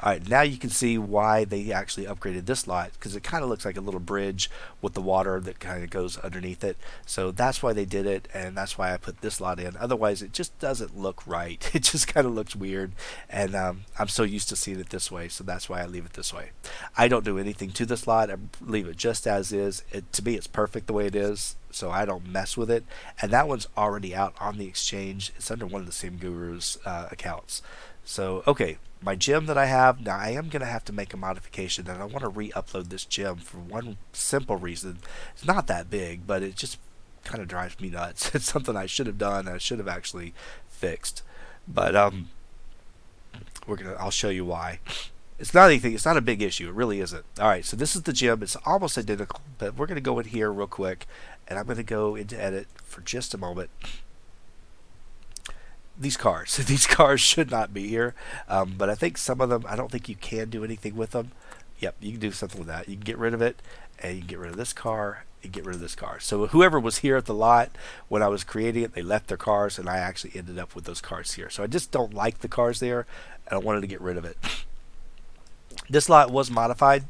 All right, now you can see why they actually upgraded this lot, because it kind of looks like a little bridge with the water that kind of goes underneath it. So that's why they did it, and that's why I put this lot in. Otherwise, it just doesn't look right. It just kind of looks weird, and I'm so used to seeing it this way, so that's why I leave it this way. I don't do anything to this lot. I leave it just as is. To me, it's perfect the way it is, so I don't mess with it. And that one's already out on the exchange. It's under one of the Sim Guru's accounts. So, okay, my gem that I have, now I am going to have to make a modification, and I want to re-upload this gem for one simple reason. It's not that big, but it just kind of drives me nuts. It's something I should have done, I should have actually fixed. But I'll show you why. It's not anything, it's not a big issue, it really isn't. Alright, so this is the gem, it's almost identical, but we're going to go in here real quick, and I'm going to go into edit for just a moment. These cars should not be here, but I think some of them, I don't think you can do anything with them. Yep, you can do something with that. You can get rid of it, and you can get rid of this car, and get rid of this car. So whoever was here at the lot when I was creating it, they left their cars, and I actually ended up with those cars here. So I just don't like the cars there, and I wanted to get rid of it. This lot was modified.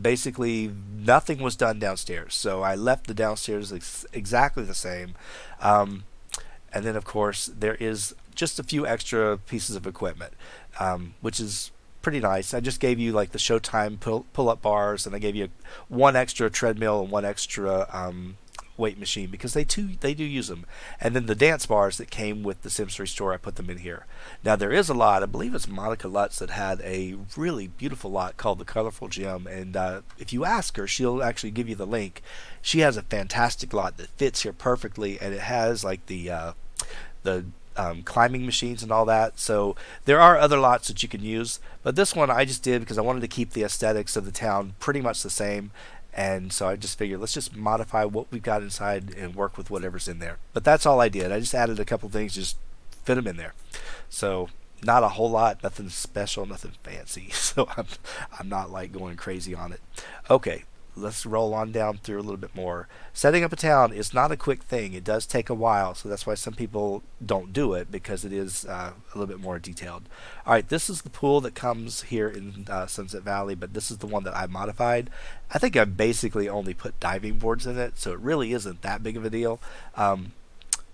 Basically, nothing was done downstairs, so I left the downstairs exactly the same. And then, of course, there is just a few extra pieces of equipment, which is pretty nice. I just gave you like the Showtime pull-up bars, and I gave you one extra treadmill and one extra weight machine because they do use them. And then the dance bars that came with the Sims 3 store, I put them in here. Now there is a lot, I believe it's Monica Lutz that had a really beautiful lot called the Colorful Gym, and if you ask her, she'll actually give you the link. She has a fantastic lot that fits here perfectly, and it has like the climbing machines and all that. So there are other lots that you can use, but this one I just did because I wanted to keep the aesthetics of the town pretty much the same. And so I just figured let's just modify what we've got inside and work with whatever's in there. But that's all I did. I just added a couple things, just fit them in there. So not a whole lot, nothing special, nothing fancy. So I'm not like going crazy on it. Okay, let's roll on down through a little bit more. Setting up a town is not a quick thing. It does take a while, so that's why some people don't do it, because it is a little bit more detailed. All right, this is the pool that comes here in Sunset Valley, but this is the one that I modified. I think I basically only put diving boards in it, so it really isn't that big of a deal.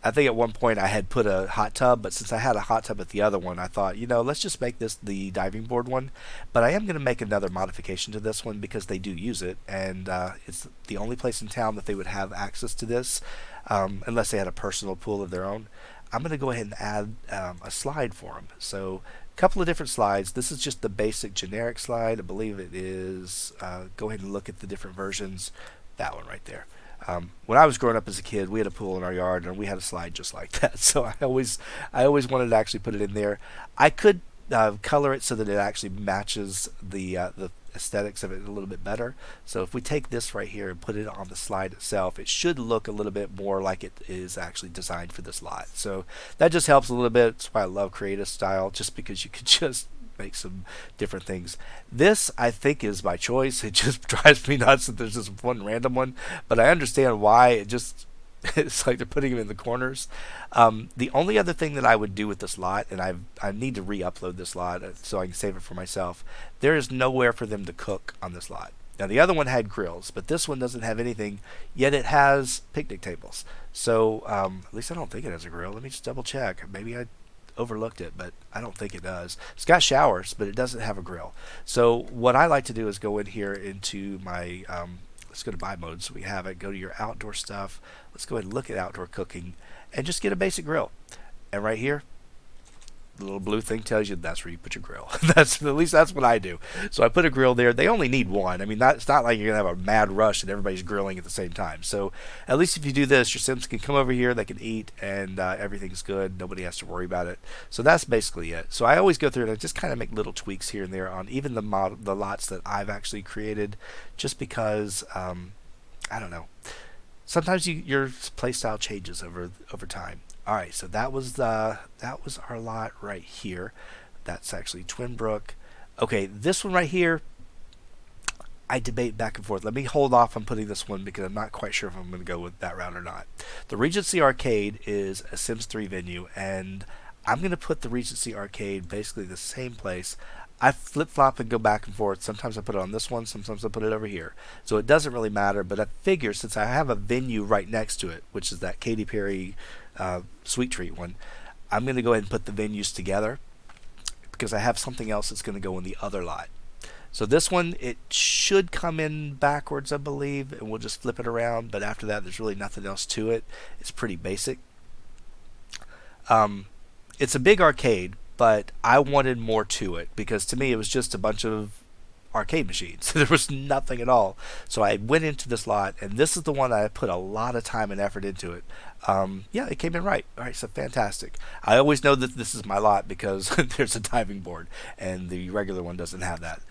I think at one point I had put a hot tub, but since I had a hot tub at the other one, I thought, let's just make this the diving board one. But I am going to make another modification to this one because they do use it, and it's the only place in town that they would have access to this, unless they had a personal pool of their own. I'm going to go ahead and add a slide for them. So a couple of different slides. This is just the basic generic slide. I believe it is. Go ahead and look at the different versions. That one right there. When I was growing up as a kid, we had a pool in our yard, and we had a slide just like that. So I always wanted to actually put it in there. I could color it so that it actually matches the aesthetics of it a little bit better. So if we take this right here and put it on the slide itself, it should look a little bit more like it is actually designed for this lot. So that just helps a little bit. That's why I love creative style, just because you can just make some different things. This, I think, is by choice. It just drives me nuts that there's just one random one, but I understand why. It's like they're putting them in the corners. The only other thing that I would do with this lot, and I need to re-upload this lot so I can save it for myself, there is nowhere for them to cook on this lot. Now the other one had grills, but this one doesn't have anything, yet it has picnic tables. So at least I don't think it has a grill. Let me just double check. Maybe I overlooked it, but I don't think it does. It's got showers, but it doesn't have a grill. So what I like to do is go in here into my let's go to buy mode so we have it. Go to your outdoor stuff. Let's go ahead and look at outdoor cooking and just get a basic grill. And right here, the little blue thing tells you that's where you put your grill. At least that's what I do. So I put a grill there. They only need one. I mean, it's not like you're gonna have a mad rush and everybody's grilling at the same time. So at least if you do this, your Sims can come over here, they can eat, and everything's good. Nobody has to worry about it. So that's basically it. So I always go through and I just kind of make little tweaks here and there on even the lots that I've actually created, just because I don't know. Sometimes your play style changes over time. All right, so that was our lot right here. That's actually Twinbrook. Okay, this one right here, I debate back and forth. Let me hold off on putting this one because I'm not quite sure if I'm going to go with that route or not. The Regency Arcade is a Sims 3 venue, and I'm going to put the Regency Arcade basically the same place. I flip-flop and go back and forth. Sometimes I put it on this one, sometimes I put it over here. So it doesn't really matter, but I figure since I have a venue right next to it, which is that Katy Perry Sweet Treat one, I'm going to go ahead and put the venues together because I have something else that's going to go in the other lot. So this one, it should come in backwards, I believe, and we'll just flip it around, but after that, there's really nothing else to it. It's pretty basic. It's a big arcade, but I wanted more to it because to me it was just a bunch of arcade machines. There was nothing at all. So I went into this lot, and this is the one I put a lot of time and effort into it. Yeah, it came in right. All right, so fantastic. I always know that this is my lot because there's a diving board, and the regular one doesn't have that.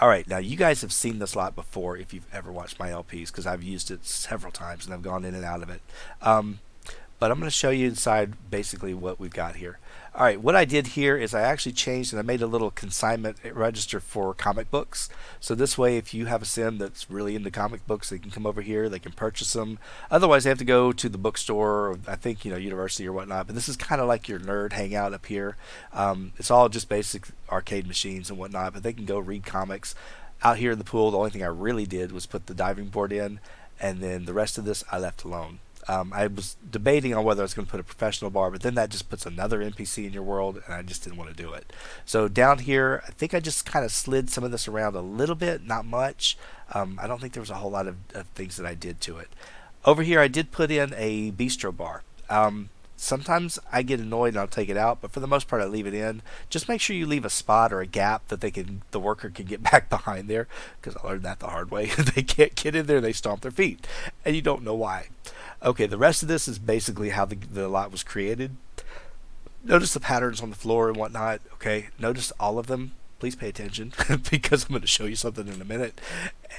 All right, now you guys have seen this lot before if you've ever watched my LPs because I've used it several times and I've gone in and out of it. But I'm going to show you inside basically what we've got here. All right, what I did here is I actually changed and I made a little consignment register for comic books. So this way, if you have a sim that's really into comic books, they can come over here, they can purchase them. Otherwise, they have to go to the bookstore, or I think, university or whatnot. But this is kind of like your nerd hangout up here. It's all just basic arcade machines and whatnot, but they can go read comics. Out here in the pool, the only thing I really did was put the diving board in, and then the rest of this I left alone. I was debating on whether I was going to put a professional bar, but then that just puts another NPC in your world, and I just didn't want to do it. So down here, I think I just kind of slid some of this around a little bit, not much. I don't think there was a whole lot of things that I did to it. Over here, I did put in a bistro bar. Sometimes I get annoyed and I'll take it out, but for the most part I leave it in. Just make sure you leave a spot or a gap that the worker can get back behind there, because I learned that the hard way. They can't get in there, they stomp their feet, and you don't know why. Okay, the rest of this is basically how the lot was created. Notice the patterns on the floor and whatnot. Okay, notice all of them please pay attention because I'm going to show you something in a minute,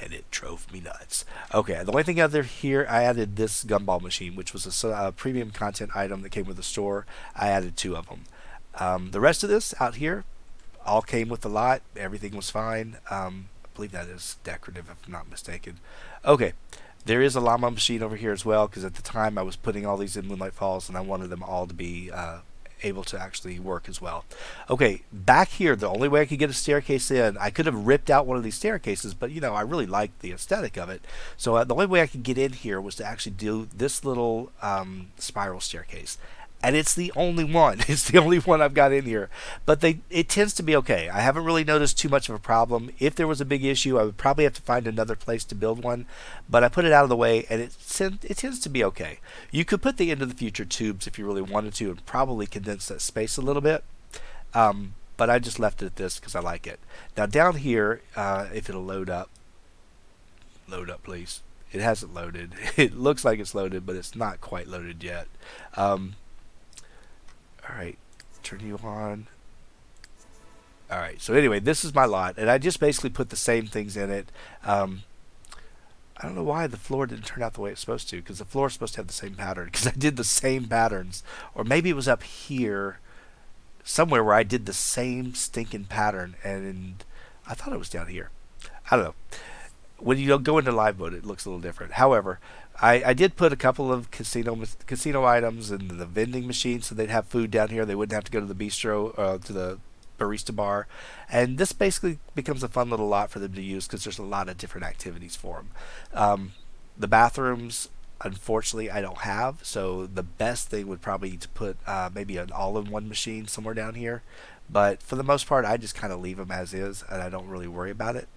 and it drove me nuts. Okay, the only thing other here, I added this gumball machine, which was a premium content item that came with the store. I added two of them. The rest of this out here all came with the lot. Everything was fine. I believe that is decorative, if I'm not mistaken. Okay, there is a llama machine over here as well, because at the time I was putting all these in Moonlight Falls, and I wanted them all to be able to actually work as well. Okay, back here, the only way I could get a staircase in, I could have ripped out one of these staircases, but I really liked the aesthetic of it. So the only way I could get in here was to actually do this little spiral staircase. And it's the only one. It's the only one I've got in here. But it tends to be okay. I haven't really noticed too much of a problem. If there was a big issue, I would probably have to find another place to build one. But I put it out of the way, and it tends to be okay. You could put the Into the Future tubes if you really wanted to, and probably condense that space a little bit. But I just left it at this because I like it. Now down here, if it'll load up please. It hasn't loaded. It looks like it's loaded, but it's not quite loaded yet. Alright, turn you on. Alright, so anyway, this is my lot, and I just basically put the same things in it. I don't know why the floor didn't turn out the way it's supposed to, because the floor is supposed to have the same pattern, because I did the same patterns. Or maybe it was up here, somewhere where I did the same stinking pattern, and I thought it was down here. I don't know. When you go into live mode, it looks a little different. However, I did put a couple of casino items in the vending machine, so they'd have food down here. They wouldn't have to go to the bistro, to the barista bar. And this basically becomes a fun little lot for them to use because there's a lot of different activities for them. The bathrooms, unfortunately, I don't have. So the best thing would probably be to put maybe an all-in-one machine somewhere down here. But for the most part, I just kind of leave them as is, and I don't really worry about it.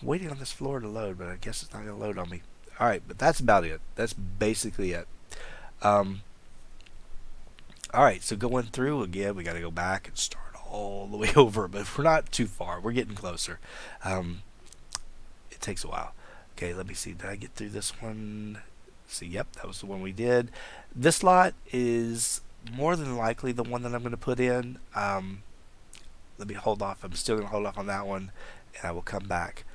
Waiting on this floor to load, but I guess it's not going to load on me. Alright, but that's about it. That's basically it. Alright, so going through again, we got to go back and start all the way over, but we're not too far. We're getting closer. It takes a while. Okay, let me see. Did I get through this one? See, yep, that was the one we did. This lot is more than likely the one that I'm going to put in. Let me hold off. I'm still going to hold off on that one, and I will come back.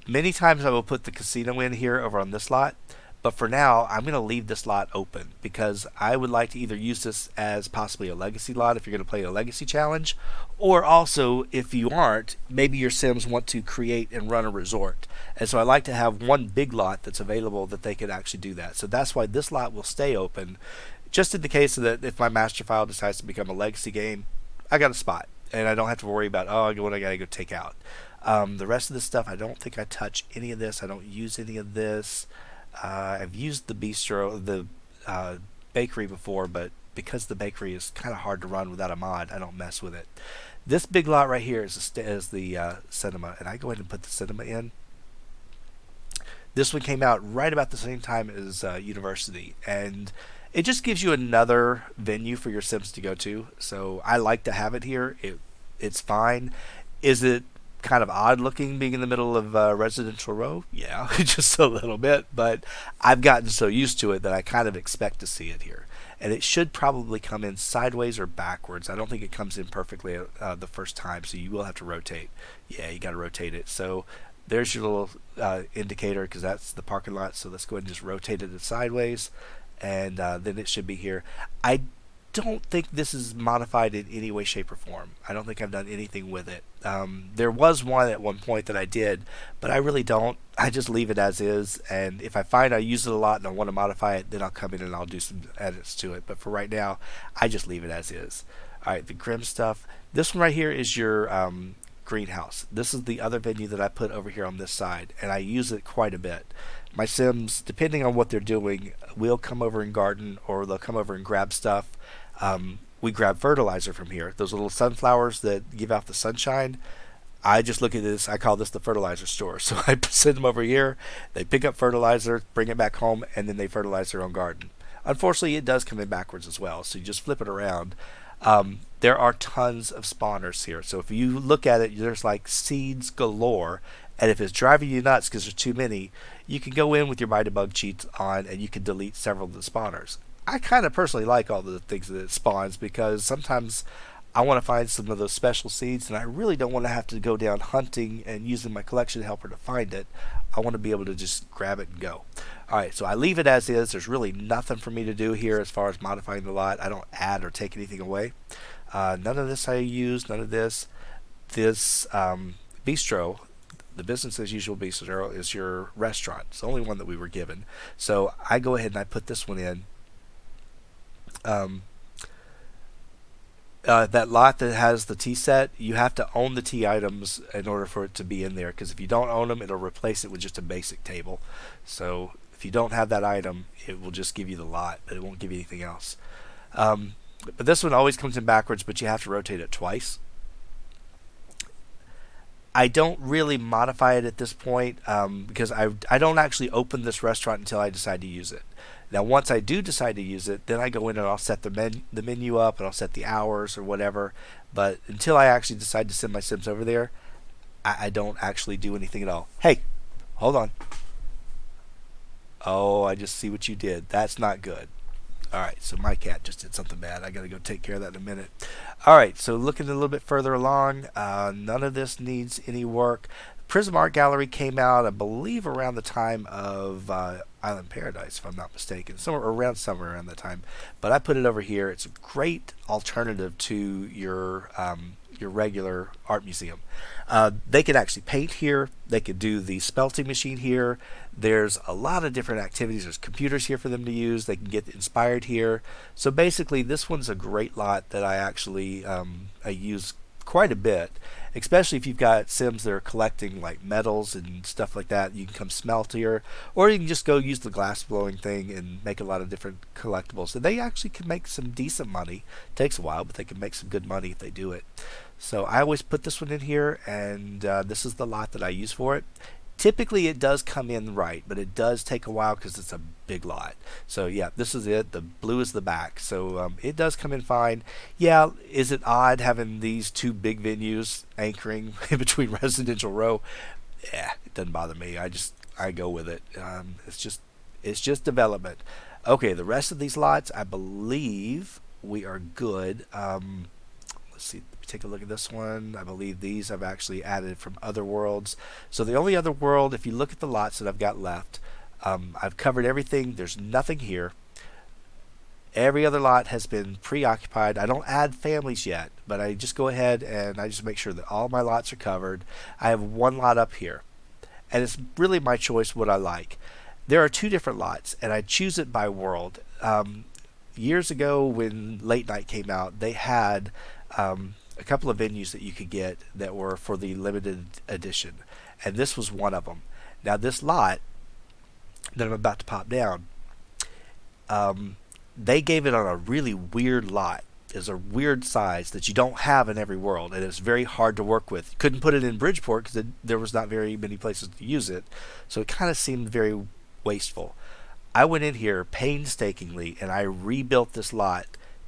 Many times I will put the casino in here over on this lot, but for now I'm going to leave this lot open because I would like to either use this as possibly a legacy lot if you're going to play a legacy challenge, or also if you aren't, maybe your Sims want to create and run a resort. And so I like to have one big lot that's available that they could actually do that. So that's why this lot will stay open, just in the case that if my master file decides to become a legacy game, I got a spot and I don't have to worry about, what I got to go take out. The rest of this stuff, I don't think I touch any of this. I don't use any of this. I've used the bistro, the bakery before, but because the bakery is kind of hard to run without a mod, I don't mess with it. This big lot right here is the cinema, and I go ahead and put the cinema in. This one came out right about the same time as University, and it just gives you another venue for your Sims to go to. So I like to have it here. It's fine. Is it kind of odd looking being in the middle of Residential Row? Yeah, just a little bit, but I've gotten so used to it that I kind of expect to see it here. And it should probably come in sideways or backwards. I don't think it comes in perfectly the first time, so you will have to rotate. Yeah, you got to rotate it. So there's your little indicator because that's the parking lot. So let's go ahead and just rotate it sideways, and then it should be here. I don't think this is modified in any way, shape, or form. I don't think I've done anything with it. There was one at one point that I did, but I really don't. I just leave it as is, and if I find I use it a lot and I want to modify it, then I'll come in and I'll do some edits to it. But for right now, I just leave it as is. Alright, the Grim stuff. This one right here is your greenhouse. This is the other venue that I put over here on this side, and I use it quite a bit. My Sims, depending on what they're doing, will come over and garden, or they'll come over and grab stuff. We grab fertilizer from here. Those little sunflowers that give off the sunshine. I just look at this. I call this the fertilizer store. So I send them over here. They pick up fertilizer, bring it back home, and then they fertilize their own garden. Unfortunately, it does come in backwards as well. So you just flip it around. There are tons of spawners here. So if you look at it, there's like seeds galore. And if it's driving you nuts because there's too many, you can go in with your Mighty Bug cheats on and you can delete several of the spawners. I kind of personally like all the things that it spawns because sometimes I want to find some of those special seeds, and I really don't want to have to go down hunting and using my collection helper to find it. I want to be able to just grab it and go. All right, so I leave it as is. There's really nothing for me to do here as far as modifying the lot. I don't add or take anything away. None of this I use, none of this. This bistro, the business as usual bistro, is your restaurant. It's the only one that we were given. So I go ahead and I put this one in. Um, that lot that has the tea set, you have to own the tea items in order for it to be in there. Because if you don't own them, it'll replace it with just a basic table. So if you don't have that item, it will just give you the lot, but it won't give you anything else. Um, but this one always comes in backwards, but you have to rotate it twice. I don't really modify it at this point because I don't actually open this restaurant until I decide to use it. Now, once I do decide to use it, then I go in and I'll set the menu up and I'll set the hours or whatever. But until I actually decide to send my Sims over there, I don't actually do anything at all. Hey, hold on. Oh, I just see what you did. That's not good. All right, so my cat just did something bad. I got to go take care of that in a minute. All right, so looking a little bit further along, none of this needs any work. Prism Art Gallery came out, I believe, around the time of Island Paradise, if I'm not mistaken, somewhere around that time. But I put it over here. It's a great alternative to your regular art museum. They could actually paint here. They could do the spelting machine here. There's a lot of different activities. There's computers here for them to use. They can get inspired here. So basically, this one's a great lot that I actually I use quite a bit, especially if you've got Sims that are collecting like metals and stuff like that. You can come smelt here, or you can just go use the glass blowing thing and make a lot of different collectibles. And they actually can make some decent money. It takes a while, but they can make some good money if they do it. So I always put this one in here, and this is the lot that I use for it. Typically it does come in right, but it does take a while because it's a big lot. So yeah, this is it. The blue is the back. So it does come in fine. Yeah, is it odd having these two big venues anchoring in between residential row? Yeah, it doesn't bother me. I go with it. It's just development. Okay, the rest of these lots, I believe we are good. Let's see. Take a look at this one. I believe these I've actually added from other worlds. So the only other world, if you look at the lots that I've got left, I've covered everything. There's nothing here. Every other lot has been preoccupied. I don't add families yet, but I just go ahead and I just make sure that all my lots are covered. I have one lot up here, and it's really my choice what I like. There are two different lots, and I choose it by world. Years ago, when Late Night came out, they had a couple of venues that you could get that were for the limited edition, and this was one of them. Now, this lot that I'm about to pop down, they gave it on a really weird lot. It's a weird size that you don't have in every world, and it's very hard to work with. Couldn't put it in Bridgeport because there was not very many places to use it, so it kind of seemed very wasteful. I went in here painstakingly and I rebuilt this lot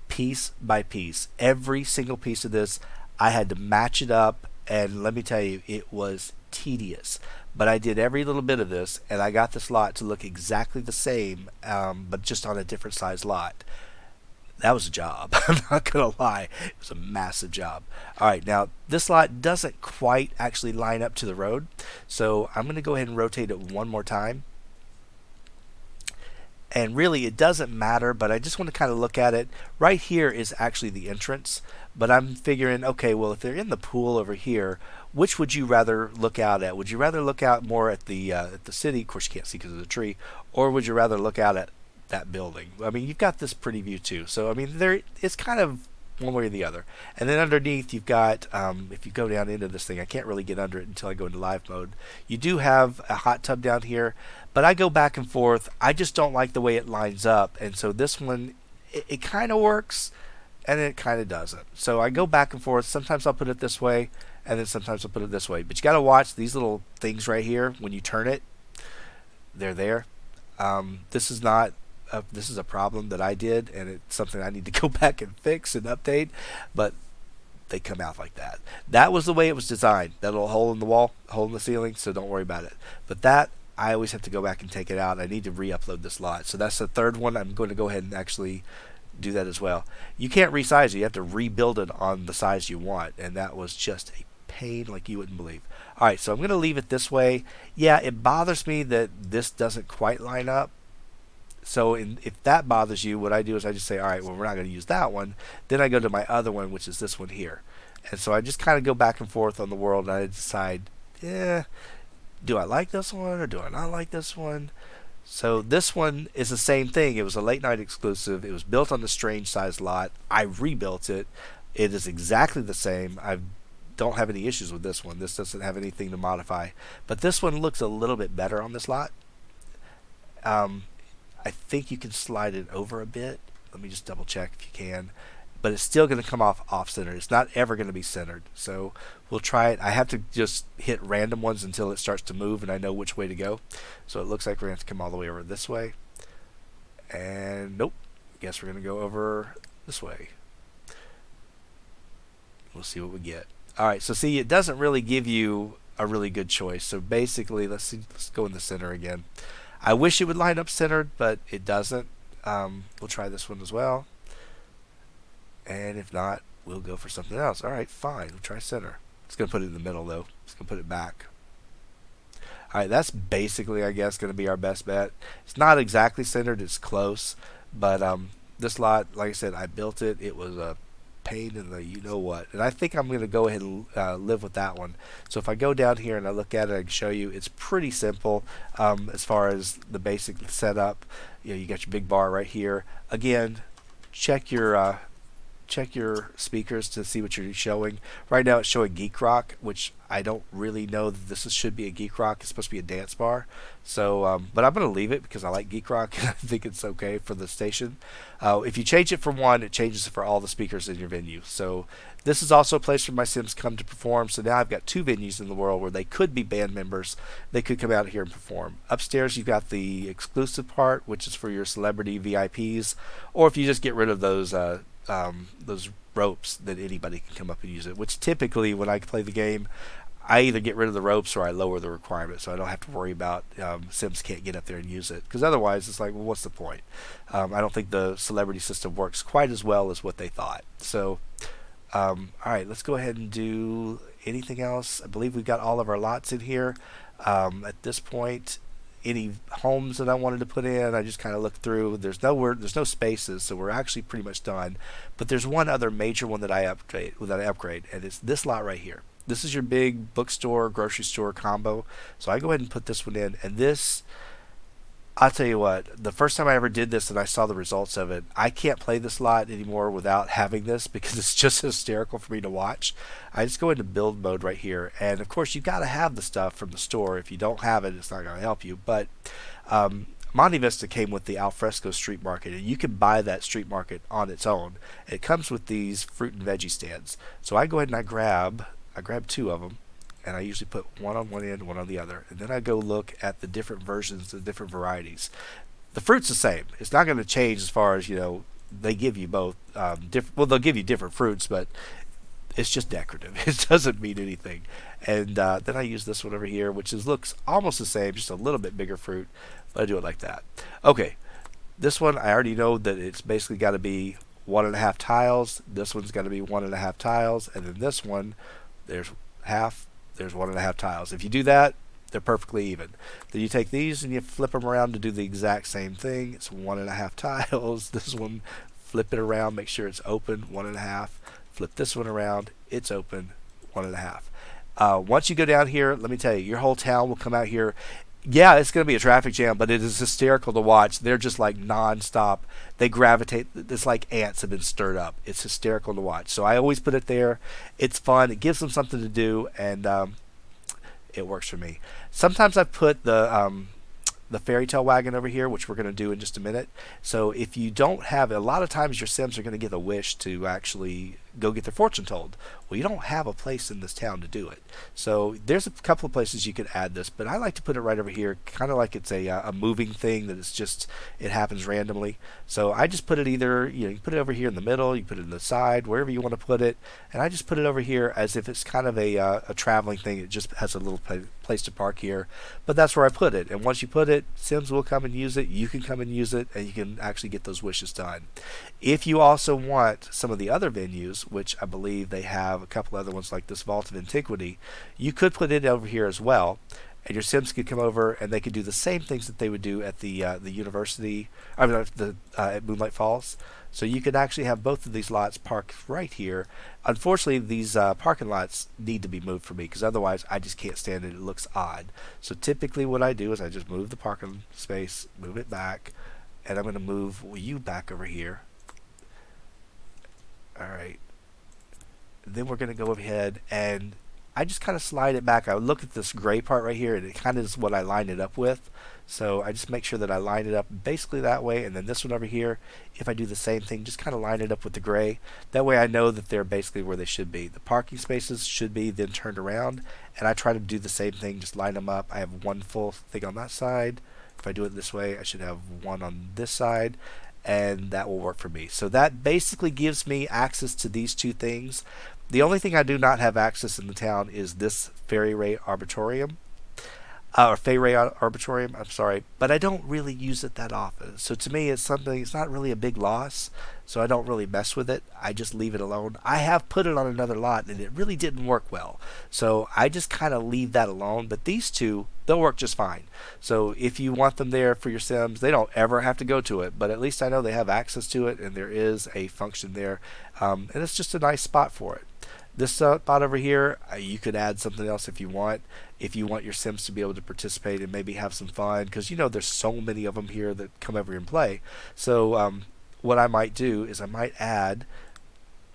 piece by piece. Every single piece of this, I had to match it up, and let me tell you, it was tedious. But I did every little bit of this, and I got this lot to look exactly the same, but just on a different size lot. That was a job. I'm not going to lie. It was a massive job. All right, now this lot doesn't quite actually line up to the road, so I'm going to go ahead and rotate it one more time. And really it doesn't matter, but I just want to kind of look at it. Right here is actually the entrance, but I'm figuring, okay, well, if they're in the pool over here, which would you rather look out at? Would you rather look out more at the city? Of course you can't see because of the tree. Or would you rather look out at that building? I mean, you've got this pretty view too, so I mean it's kind of one way or the other. And then underneath you've got, if you go down into this thing, I can't really get under it until I go into live mode. You do have a hot tub down here, but I go back and forth. I just don't like the way it lines up, and so this one, it kind of works, and it kind of doesn't. So I go back and forth. Sometimes I'll put it this way, and then sometimes I'll put it this way. But you got to watch these little things right here. When you turn it, they're there. This is not this is a problem that I did, and it's something I need to go back and fix and update, but they come out like that. That was the way it was designed. That little hole in the wall, hole in the ceiling, so don't worry about it. But that, I always have to go back and take it out. I need to re-upload this lot. So that's the third one. I'm going to go ahead and actually do that as well. You can't resize it. You have to rebuild it on the size you want, and that was just a pain like you wouldn't believe. All right, so I'm going to leave it this way. Yeah, it bothers me that this doesn't quite line up. So if that bothers you, what I do is I just say, all right, well, we're not going to use that one. Then I go to my other one, which is this one here. And so I just kind of go back and forth on the world, and I decide, yeah, do I like this one or do I not like this one? So this one is the same thing. It was a late night exclusive. It was built on the strange size lot. I rebuilt it. It is exactly the same. I don't have any issues with this one. This doesn't have anything to modify. But this one looks a little bit better on this lot. Um, I think you can slide it over a bit. Let me just double check if you can. But it's still going to come off center. It's not ever going to be centered. So we'll try it. I have to just hit random ones until it starts to move and I know which way to go. So it looks like we're going to have to come all the way over this way. And nope. I guess we're going to go over this way. We'll see what we get. All right. So see, it doesn't really give you a really good choice. So basically, let's see. Let's go in the center again. I wish it would line up centered, but it doesn't. We'll try this one as well. And if not, we'll go for something else. All right, fine. We'll try center. It's going to put it in the middle, though. It's going to put it back. All right, that's basically, I guess, going to be our best bet. It's not exactly centered. It's close. But this lot, like I said, I built it. It was a pain in the you-know-what. And I think I'm going to go ahead and live with that one. So if I go down here and I look at it, I can show you it's pretty simple as far as the basic setup. You got your big bar right here. Again, check your speakers to see what you're showing. Right now it's showing Geek Rock, which I don't really know that this should be a Geek Rock. It's supposed to be a dance bar. So, but I'm going to leave it because I like Geek Rock and I think it's okay for the station. If you change it for one, it changes it for all the speakers in your venue. So this is also a place where my Sims come to perform. So now I've got two venues in the world where they could be band members. They could come out here and perform. Upstairs you've got the exclusive part, which is for your celebrity VIPs, or if you just get rid of those ropes, that anybody can come up and use it, which typically when I play the game I either get rid of the ropes or I lower the requirement so I don't have to worry about Sims can't get up there and use it, because otherwise it's like, well, what's the point? I don't think the celebrity system works quite as well as what they thought. So alright, let's go ahead and do anything else. I believe we've got all of our lots in here. At this point, any homes that I wanted to put in, I just kind of looked through. There's no spaces, so we're actually pretty much done. But there's one other major one that I upgrade, and it's this lot right here. This is your big bookstore, grocery store combo. So I go ahead and put this one in, and this, I'll tell you what, the first time I ever did this and I saw the results of it, I can't play this lot anymore without having this because it's just hysterical for me to watch. I just go into build mode right here, and of course you've got to have the stuff from the store. If you don't have it, it's not going to help you. But Monte Vista came with the Alfresco Street Market, and you can buy that street market on its own. It comes with these fruit and veggie stands. So I go ahead and I grab two of them, and I usually put one on one end, one on the other, and then I go look at the different versions, the different varieties. The fruit's the same. It's not going to change as far as, they give you both well, they'll give you different fruits, but it's just decorative. It doesn't mean anything. And then I use this one over here, which looks almost the same, just a little bit bigger fruit, but I do it like that. Okay, this one I already know that it's basically got to be 1.5 tiles. This one's got to be 1.5 tiles, and then this one, there's half, there's 1.5 tiles. If you do that, they're perfectly even. Then you take these and you flip them around to do the exact same thing. It's 1.5 tiles. This one, flip it around, make sure it's open, 1.5. Flip this one around, it's open, 1.5. Once you go down here, let me tell you, your whole town will come out here. Yeah, it's going to be a traffic jam, but it is hysterical to watch. They're just like non-stop. They gravitate. It's like ants have been stirred up. It's hysterical to watch. So I always put it there. It's fun. It gives them something to do, and it works for me. Sometimes I put the fairy tale wagon over here, which we're going to do in just a minute. So if you don't have it, a lot of times your Sims are going to get a wish to actually go get their fortune told. Well, you don't have a place in this town to do it. So there's a couple of places you could add this, but I like to put it right over here, kind of like it's a moving thing that it's just, it happens randomly. So I just put it either, you put it over here in the middle, you put it in the side, wherever you want to put it, and I just put it over here as if it's kind of a traveling thing. It just has a little place to park here, but that's where I put it. And once you put it, Sims will come and use it, you can come and use it, and you can actually get those wishes done. If you also want some of the other venues, which I believe they have a couple other ones like this Vault of Antiquity, you could put it over here as well, and your Sims could come over and they could do the same things that they would do at the university, I mean at Moonlight Falls. So you could actually have both of these lots parked right here. Unfortunately, these parking lots need to be moved for me because otherwise I just can't stand it. It looks odd. So typically what I do is I just move the parking space, move it back, and I'm going to move you back over here. Alright. Then we're going to go ahead and I just kind of slide it back. I would look at this gray part right here, and it kind of is what I line it up with. So I just make sure that I line it up basically that way, and then this one over here, if I do the same thing, just kind of line it up with the gray. That way I know that they're basically where they should be. The parking spaces should be then turned around, and I try to do the same thing, just line them up. I have one full thing on that side. If I do it this way, I should have one on this side, and that will work for me. So that basically gives me access to these two things. The only thing I do not have access in the town is this Fairy Ray Arbitorium. Or Fay Ray Arbitorium, I'm sorry. But I don't really use it that often. So to me, it's something, it's not really a big loss. So I don't really mess with it. I just leave it alone. I have put it on another lot, and it really didn't work well. So I just kind of leave that alone. But these two, they'll work just fine. So if you want them there for your Sims, they don't ever have to go to it. But at least I know they have access to it, and there is a function there. And it's just a nice spot for it. This spot over here, you could add something else if you want. If you want your Sims to be able to participate and maybe have some fun, because there's so many of them here that come over and play. So what I might do is I might add,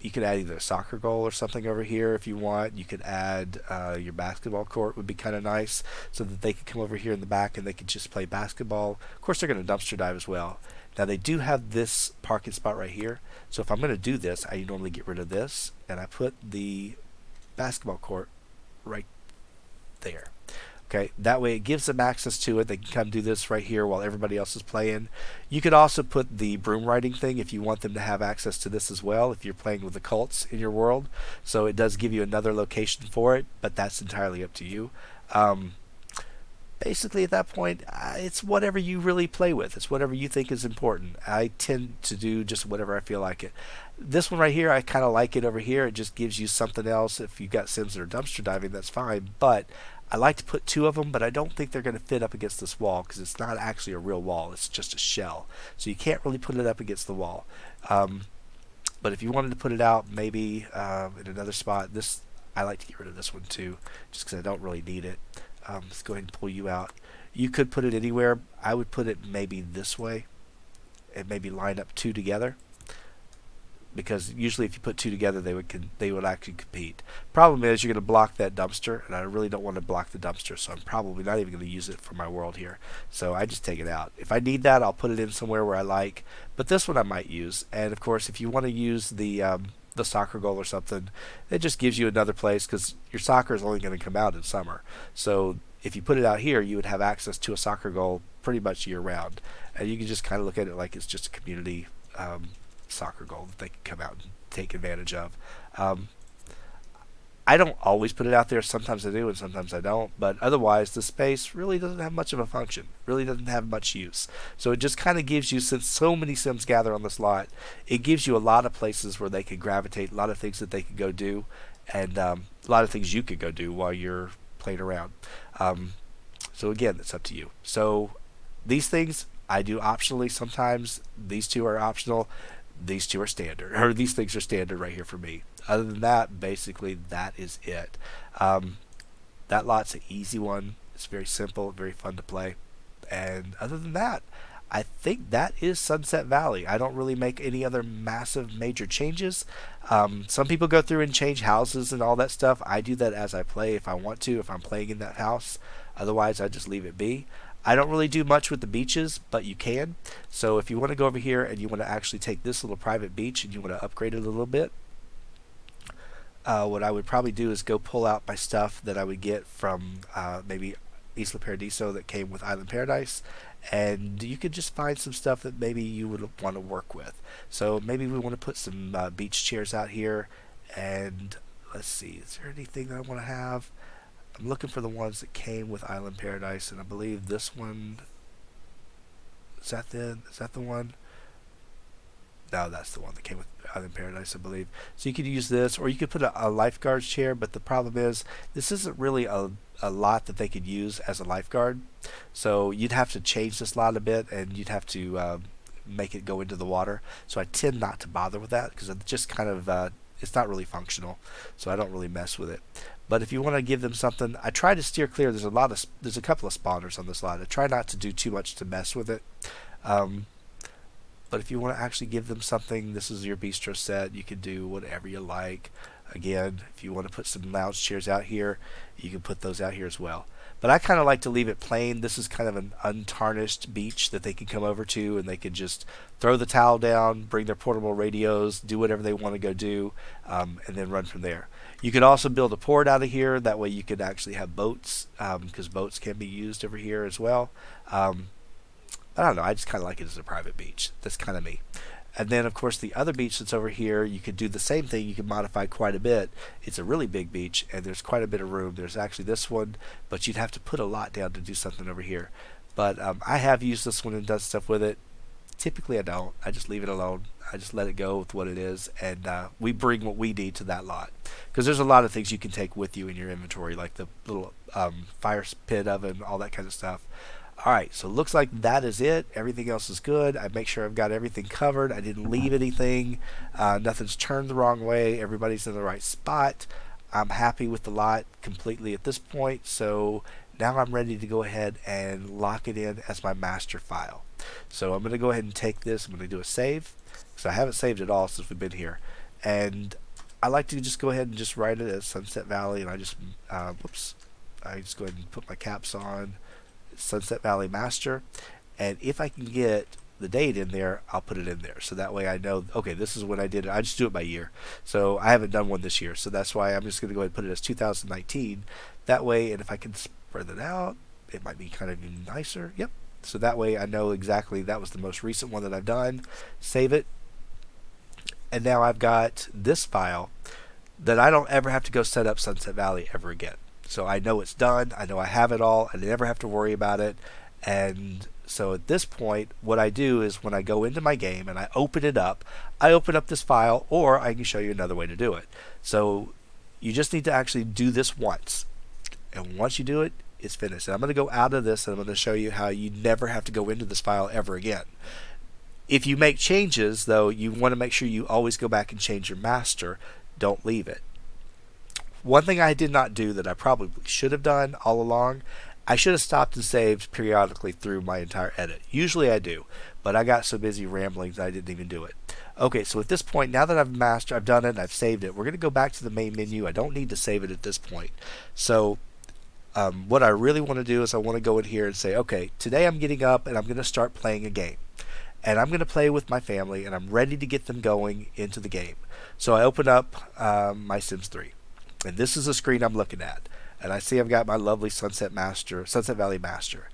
you could add either a soccer goal or something over here if you want. You could add your basketball court would be kind of nice, so that they could come over here in the back and they could just play basketball. Of course, they're going to dumpster dive as well. Now they do have this parking spot right here, so if I'm going to do this, I normally get rid of this, and I put the basketball court right there. Okay, that way it gives them access to it. They can come do this right here while everybody else is playing. You could also put the broom riding thing if you want them to have access to this as well, if you're playing with the cults in your world. So it does give you another location for it, but that's entirely up to you. Basically at that point, it's whatever you really play with. It's whatever you think is important. I tend to do just whatever I feel like it. This one right here, I kind of like it over here. It just gives you something else. If you've got Sims that are dumpster diving, that's fine. But I like to put two of them, but I don't think they're going to fit up against this wall because it's not actually a real wall. It's just a shell. So you can't really put it up against the wall. But if you wanted to put it out maybe in another spot, I like to get rid of this one too, just because I don't really need it. Let's go ahead and pull you out. You could put it anywhere. I would put it maybe this way and maybe line up two together, because usually if you put two together they would actually compete. Problem is you're going to block that dumpster, and I really don't want to block the dumpster, so I'm probably not even going to use it for my world here. So I just take it out. If I need that, I'll put it in somewhere where I like, but this one I might use. And of course, if you want to use the soccer goal or something, it just gives you another place, because your soccer is only going to come out in summer. So if you put it out here, you would have access to a soccer goal pretty much year round, and you can just kind of look at it like it's just a community soccer goal that they can come out and take advantage of. I don't always put it out there. Sometimes I do and sometimes I don't, but otherwise the space really doesn't have much of a function, really doesn't have much use. So it just kind of gives you, since so many Sims gather on this lot, it gives you a lot of places where they can gravitate, a lot of things that they can go do, and a lot of things you could go do while you're playing around. So again, it's up to you. So these things I do optionally sometimes. These two are optional. These two are standard, or these things are standard right here for me. Other than that, basically that is it. That lot's an easy one. It's very simple, very fun to play. And other than that, I think that is Sunset Valley. I don't really make any other massive major changes. Some people go through and change houses and all that stuff. I do that as I play if I want to, if I'm playing in that house. Otherwise, I just leave it be. I don't really do much with the beaches, but you can. So if you want to go over here and you want to actually take this little private beach and you want to upgrade it a little bit, what I would probably do is go pull out my stuff that I would get from maybe Isla Paradiso that came with Island Paradise, and you could just find some stuff that maybe you would want to work with. So maybe we want to put some beach chairs out here, and let's see, is there anything that I want to have? I'm looking for the ones that came with Island Paradise, and I believe this one is that the one? No, that's the one that came with Island Paradise, I believe. So you could use this, or you could put a lifeguard's chair, but the problem is this isn't really a lot that they could use as a lifeguard. So you'd have to change this lot a bit, and you'd have to make it go into the water. So I tend not to bother with that because it just kind of it's not really functional. So I don't really mess with it. But if you want to give them something, I try to steer clear. There's a couple of spawners on this lot. I try not to do too much to mess with it. But if you want to actually give them something, this is your bistro set. You can do whatever you like. Again, if you want to put some lounge chairs out here, you can put those out here as well. But I kind of like to leave it plain. This is kind of an untarnished beach that they can come over to, and they can just throw the towel down, bring their portable radios, do whatever they want to go do, and then run from there. You could also build a port out of here. That way you could actually have boats, because boats can be used over here as well. I don't know. I just kind of like it as a private beach. That's kind of me. And then, of course, the other beach that's over here, you could do the same thing. You can modify quite a bit. It's a really big beach, and there's quite a bit of room. There's actually this one, but you'd have to put a lot down to do something over here. But I have used this one and done stuff with it. Typically, I don't. I just leave it alone. I just let it go with what it is, and we bring what we need to that lot. Because there's a lot of things you can take with you in your inventory, like the little fire pit oven, all that kind of stuff. Alright, so it looks like that is it. Everything else is good. I make sure I've got everything covered. I didn't leave anything. Nothing's turned the wrong way. Everybody's in the right spot. I'm happy with the lot completely at this point. So now I'm ready to go ahead and lock it in as my master file. So I'm going to go ahead and take this. I'm going to do a save, because I haven't saved it all since we've been here. And I like to just go ahead and just write it as Sunset Valley. And I just, I just go ahead and put my caps on. Sunset Valley Master, and if I can get the date in there, I'll put it in there, so that way I know, okay, this is when I did it. I just do it by year, so I haven't done one this year, so that's why I'm just going to go ahead and put it as 2019. That way, and if I can spread it out, it might be kind of even nicer. Yep. So that way I know exactly that was the most recent one that I've done. Save it, and now I've got this file that I don't ever have to go set up Sunset Valley ever again. So I know it's done. I know I have it all. I never have to worry about it. And so at this point, what I do is when I go into my game and I open it up, I open up this file, or I can show you another way to do it. So you just need to actually do this once. And once you do it, it's finished. And I'm going to go out of this, and I'm going to show you how you never have to go into this file ever again. If you make changes, though, you want to make sure you always go back and change your master. Don't leave it. One thing I did not do that I probably should have done all along, I should have stopped and saved periodically through my entire edit. Usually I do, but I got so busy rambling that I didn't even do it. Okay, so at this point, now that I've done it and I've saved it, we're going to go back to the main menu. I don't need to save it at this point. So what I really want to do is I want to go in here and say, okay, today I'm getting up and I'm going to start playing a game. And I'm going to play with my family, and I'm ready to get them going into the game. So I open up my Sims 3. And this is the screen I'm looking at. And I see I've got my lovely Sunset Valley Master.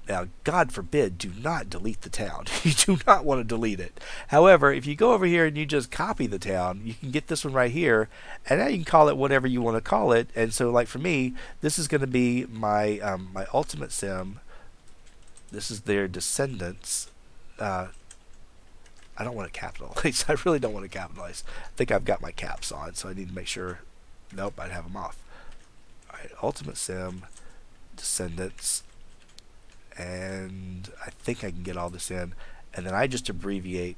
Now, God forbid, do not delete the town. You do not want to delete it. However, if you go over here and you just copy the town, you can get this one right here. And now you can call it whatever you want to call it. And so, like for me, this is going to be my my ultimate sim. This is their descendants. I don't want to capitalize. I really don't want to capitalize. I think I've got my caps on, so I need to make sure. Nope, I'd have them off. Alright, Ultimate Sim, Descendants, and I think I can get all this in. And then I just abbreviate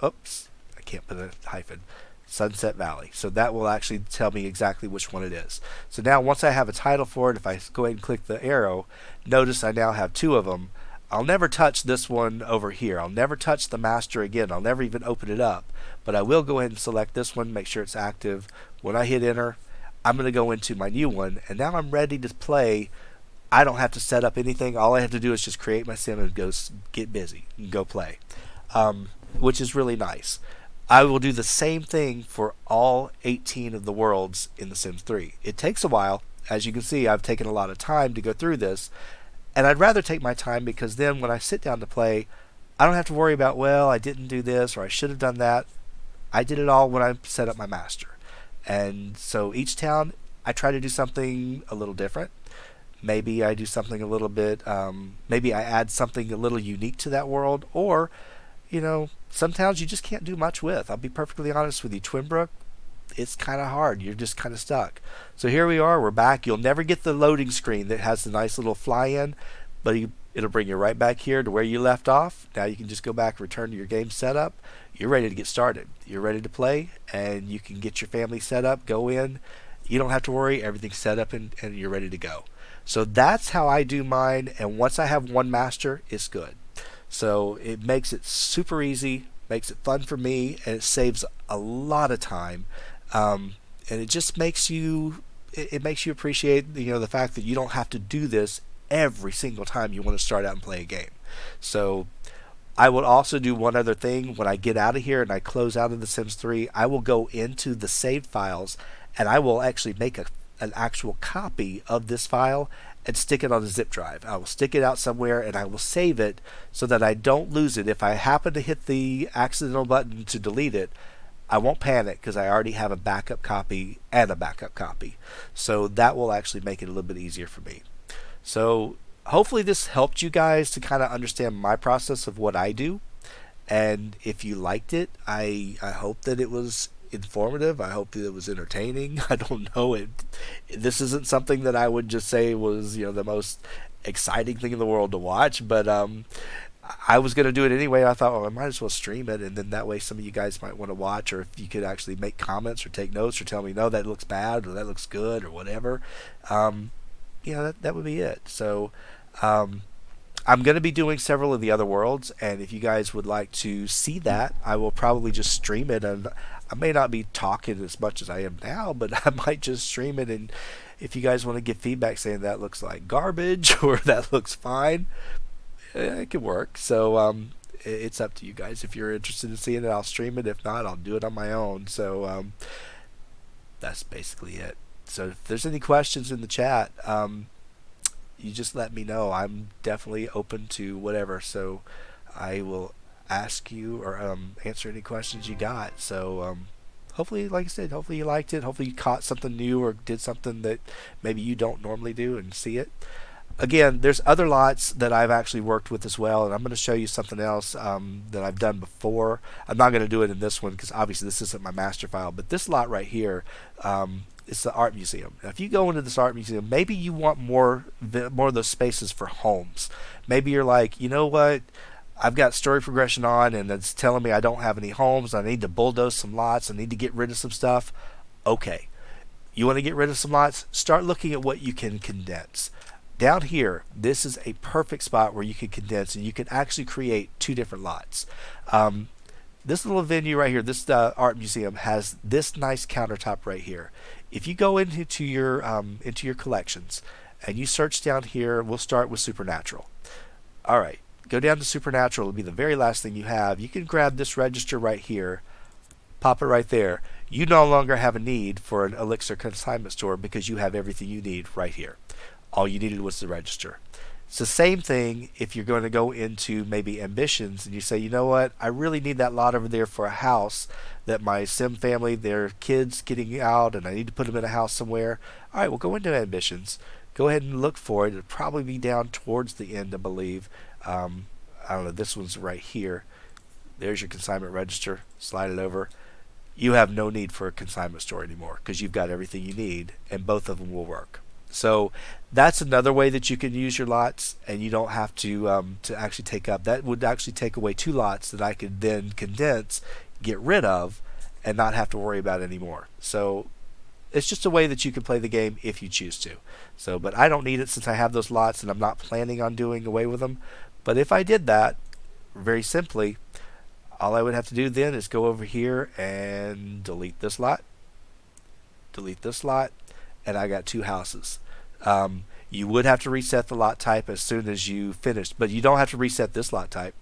oops, I can't put a hyphen. Sunset Valley. So that will actually tell me exactly which one it is. So now once I have a title for it, if I go ahead and click the arrow, notice I now have two of them. I'll never touch this one over here. I'll never touch the master again. I'll never even open it up. But I will go ahead and select this one, make sure it's active. When I hit enter, I'm going to go into my new one, and now I'm ready to play. I don't have to set up anything. All I have to do is just create my sim and go get busy and go play, which is really nice. I will do the same thing for all 18 of the worlds in The Sims 3. It takes a while. As you can see, I've taken a lot of time to go through this, and I'd rather take my time because then when I sit down to play, I don't have to worry about, well, I didn't do this or I should have done that. I did it all when I set up my master. And so each town, I try to do something a little different. Maybe I do something a little bit, maybe I add something a little unique to that world, or, some towns you just can't do much with. I'll be perfectly honest with you. Twinbrook, it's kind of hard. You're just kind of stuck. So here we are. We're back. You'll never get the loading screen that has the nice little fly-in, but it'll bring you right back here to where you left off. Now you can just go back, return to your game setup. You're ready to get started. You're ready to play, and you can get your family set up, go in. You don't have to worry. Everything's set up, and you're ready to go. So that's how I do mine, and once I have one master, it's good. So it makes it super easy, makes it fun for me, and it saves a lot of time. And it just makes it makes you appreciate the fact that you don't have to do this every single time you want to start out and play a game. So I will also do one other thing. When I get out of here and I close out of The Sims 3, I will go into the saved files and I will actually make an actual copy of this file and stick it on a zip drive. I will stick it out somewhere and I will save it so that I don't lose it. If I happen to hit the accidental button to delete it, I won't panic because I already have a backup copy and a backup copy. So that will actually make it a little bit easier for me. So hopefully this helped you guys to kind of understand my process of what I do. And if you liked it, I hope that it was informative. I hope that it was entertaining. I don't know. This isn't something that I would just say was the most exciting thing in the world to watch, but I was going to do it anyway. I thought, well, I might as well stream it, and then that way some of you guys might want to watch, or if you could actually make comments or take notes or tell me, no, that looks bad or that looks good or whatever. That would be it. So I'm going to be doing several of the other worlds, and if you guys would like to see that, I will probably just stream it, and I may not be talking as much as I am now, but I might just stream it, and if you guys want to give feedback saying that looks like garbage or that looks fine, it could work. So it's up to you guys. If you're interested in seeing it, I'll stream it. If not, I'll do it on my own. So that's basically it. So if there's any questions in the chat, you just let me know. I'm definitely open to whatever. So I will ask you or answer any questions you got. So hopefully, like I said, hopefully you liked it. Hopefully you caught something new or did something that maybe you don't normally do and see it. Again, there's other lots that I've actually worked with as well, and I'm going to show you something else that I've done before. I'm not going to do it in this one because obviously this isn't my master file, but this lot right here is the art museum. Now, if you go into this art museum, maybe you want more of those spaces for homes. Maybe you're like, you know what? I've got story progression on, and it's telling me I don't have any homes. I need to bulldoze some lots. I need to get rid of some stuff. Okay. You want to get rid of some lots? Start looking at what you can condense. Down here, this is a perfect spot where you can condense and you can actually create two different lots. This little venue right here, this art museum, has this nice countertop right here. If you go into your collections and you search down here, we'll start with Supernatural. All right, go down to Supernatural. It'll be the very last thing you have. You can grab this register right here, pop it right there. You no longer have a need for an Elixir consignment store because you have everything you need right here. All you needed was the register. It's the same thing if you're going to go into maybe ambitions and you say, you know what, I really need that lot over there for a house that my sim family, their kids getting out, and I need to put them in a house somewhere. All right, well, go into ambitions. Go ahead and look for it. It'll probably be down towards the end, I believe. I don't know, this one's right here. There's your consignment register. Slide it over. You have no need for a consignment store anymore because you've got everything you need, and both of them will work. So that's another way that you can use your lots, and you don't have to actually take up. That would actually take away two lots that I could then condense, get rid of, and not have to worry about anymore. So it's just a way that you can play the game if you choose to. So, but I don't need it since I have those lots, and I'm not planning on doing away with them. But if I did that, very simply, all I would have to do then is go over here and delete this lot, and I got two houses. You would have to reset the lot type as soon as you finished, but you don't have to reset this lot type.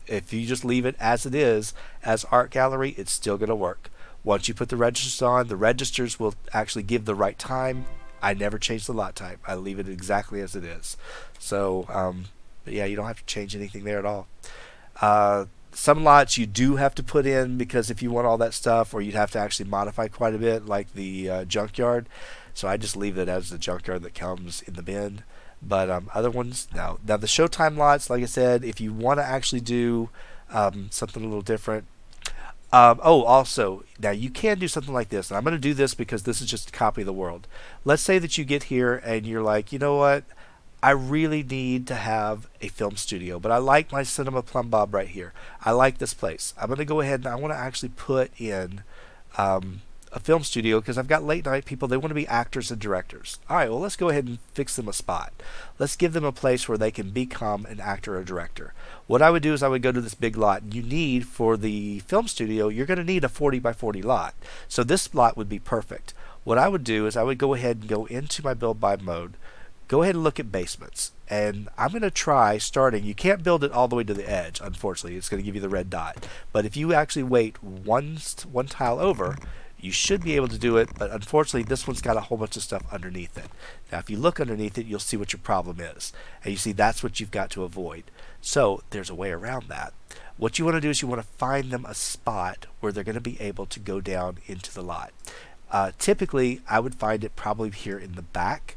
If you just leave it as it is, as art gallery, it's still going to work. Once you put the registers on, the registers will actually give the right time. I never change the lot type. I leave it exactly as it is. So, but yeah, you don't have to change anything there at all. Some lots you do have to put in because if you want all that stuff, or you'd have to actually modify quite a bit, like the junkyard. So I just leave it as the junkyard that comes in the bin. But other ones, no. Now the Showtime lots, like I said, if you want to actually do something a little different. Oh, also, now you can do something like this. And I'm going to do this because this is just a copy of the world. Let's say that you get here and you're like, you know what? I really need to have a film studio, but I like my Cinema Plum Bob right here. I like this place. I'm going to go ahead and I want to actually put in a film studio because I've got late night people. They want to be actors and directors. All right, well, let's go ahead and fix them a spot. Let's give them a place where they can become an actor or director. What I would do is I would go to this big lot. You need, for the film studio, you're going to need a 40 by 40 lot. So this lot would be perfect. What I would do is I would go ahead and go into my build by mode. Go ahead and look at basements. And I'm going to try starting. You can't build it all the way to the edge, unfortunately. It's going to give you the red dot. But if you actually wait one tile over, you should be able to do it. But unfortunately, this one's got a whole bunch of stuff underneath it. Now, if you look underneath it, you'll see what your problem is. And you see that's what you've got to avoid. So there's a way around that. What you want to do is you want to find them a spot where they're going to be able to go down into the lot. Typically, I would find it probably here in the back.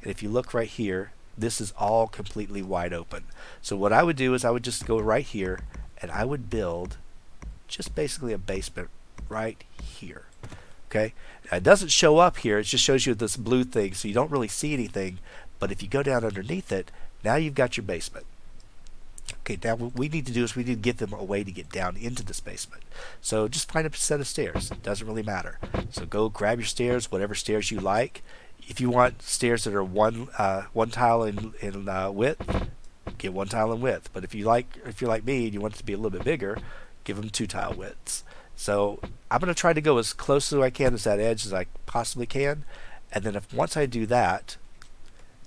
And if you look right here, this is all completely wide open. So what I would do is I would just go right here and I would build just basically a basement right here. Okay? Now, it doesn't show up here. It just shows you this blue thing, so you don't really see anything. But if you go down underneath it, now you've got your basement. Okay, now what we need to do is we need to give them a way to get down into this basement. So just find a set of stairs. It doesn't really matter. So go grab your stairs, whatever stairs you like. If you want stairs that are one tile in width, get one tile in width. But if you're like me and you want it to be a little bit bigger, give them 2 tile widths. So I'm going to try to go as close as I can as that edge as I possibly can. And then once I do that,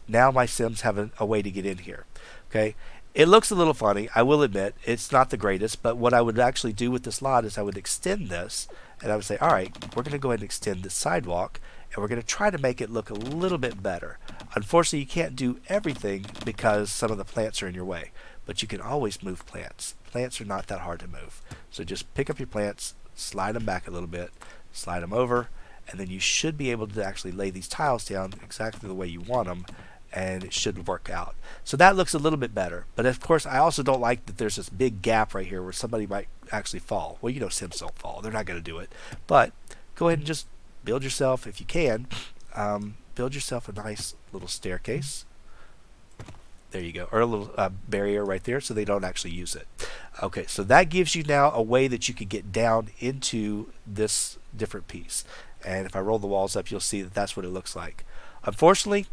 now my Sims have a way to get in here. Okay. It looks a little funny, I will admit. It's not the greatest, but what I would actually do with this lot is I would extend this, and I would say, all right, we're going to go ahead and extend this sidewalk, and we're going to try to make it look a little bit better. Unfortunately, you can't do everything because some of the plants are in your way, but you can always move plants. Plants are not that hard to move. So just pick up your plants, slide them back a little bit, slide them over, and then you should be able to actually lay these tiles down exactly the way you want them, and it should work out. So that looks a little bit better. But of course, I also don't like that there's this big gap right here where somebody might actually fall. Well, you know, Sims don't fall. They're not going to do it. But go ahead and just build yourself, if you can, build yourself a nice little staircase. There you go. Or a little barrier right there so they don't actually use it. Okay, so that gives you now a way that you can get down into this different piece. And if I roll the walls up, you'll see that that's what it looks like. Unfortunately,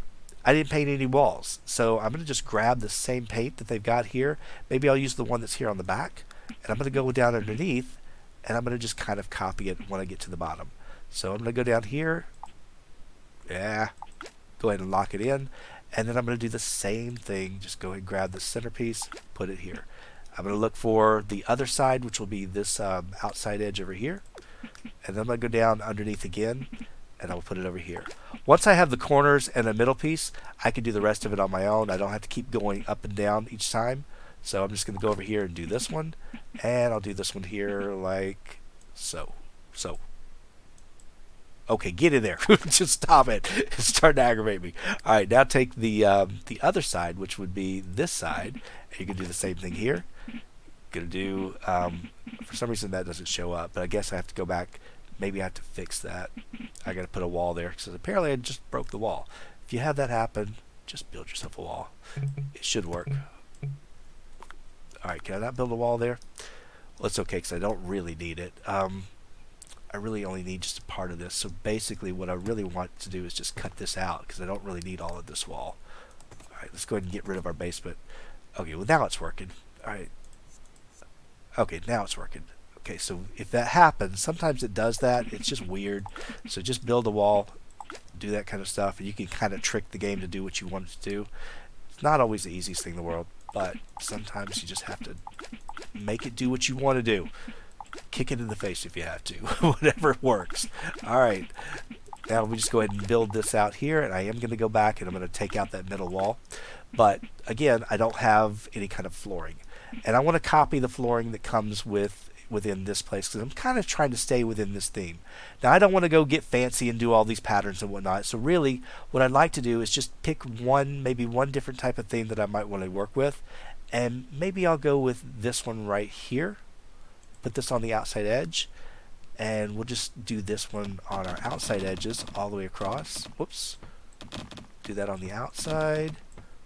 I didn't paint any walls, so I'm going to just grab the same paint that they've got here. Maybe I'll use the one that's here on the back, and I'm going to go down underneath, and I'm going to just kind of copy it when I get to the bottom. So I'm going to go down here, go ahead and lock it in, and then I'm going to do the same thing. Just go ahead and grab the centerpiece, put it here. I'm going to look for the other side, which will be this outside edge over here, and then I'm going to go down underneath again, and I'll put it over here. Once I have the corners and the middle piece, I can do the rest of it on my own. I don't have to keep going up and down each time. So I'm just going to go over here and do this one. And I'll do this one here like so. Okay, get in there. Just stop it. It's starting to aggravate me. All right, now take the other side, which would be this side. And you can do the same thing here. Going to do, for some reason that doesn't show up, but I guess I have to go back. Maybe I have to fix that. I got to put a wall there because apparently I just broke the wall. If you have that happen, just build yourself a wall. It should work. Alright, can I not build a wall there? Well, it's okay because I don't really need it. I really only need just a part of this. So basically what I really want to do is just cut this out because I don't really need all of this wall. Alright, let's go ahead and get rid of our basement. Okay, well now it's working. Alright. Okay, now it's working. Okay, so if that happens, sometimes it does that. It's just weird. So just build a wall, do that kind of stuff, and you can kind of trick the game to do what you want it to do. It's not always the easiest thing in the world, but sometimes you just have to Make it do what you want to do. Kick it in the face if you have to. Whatever works. All right. Now we just go ahead and build this out here, and I am going to go back and I'm going to take out that middle wall. But again, I don't have any kind of flooring. And I want to copy the flooring that comes within this place because I'm kind of trying to stay within this theme. Now I don't want to go get fancy and do all these patterns and whatnot. So really what I'd like to do is just pick maybe one different type of theme that I might want to work with. And maybe I'll go with this one right here. Put this on the outside edge. And we'll just do this one on our outside edges all the way across. Whoops. Do that on the outside.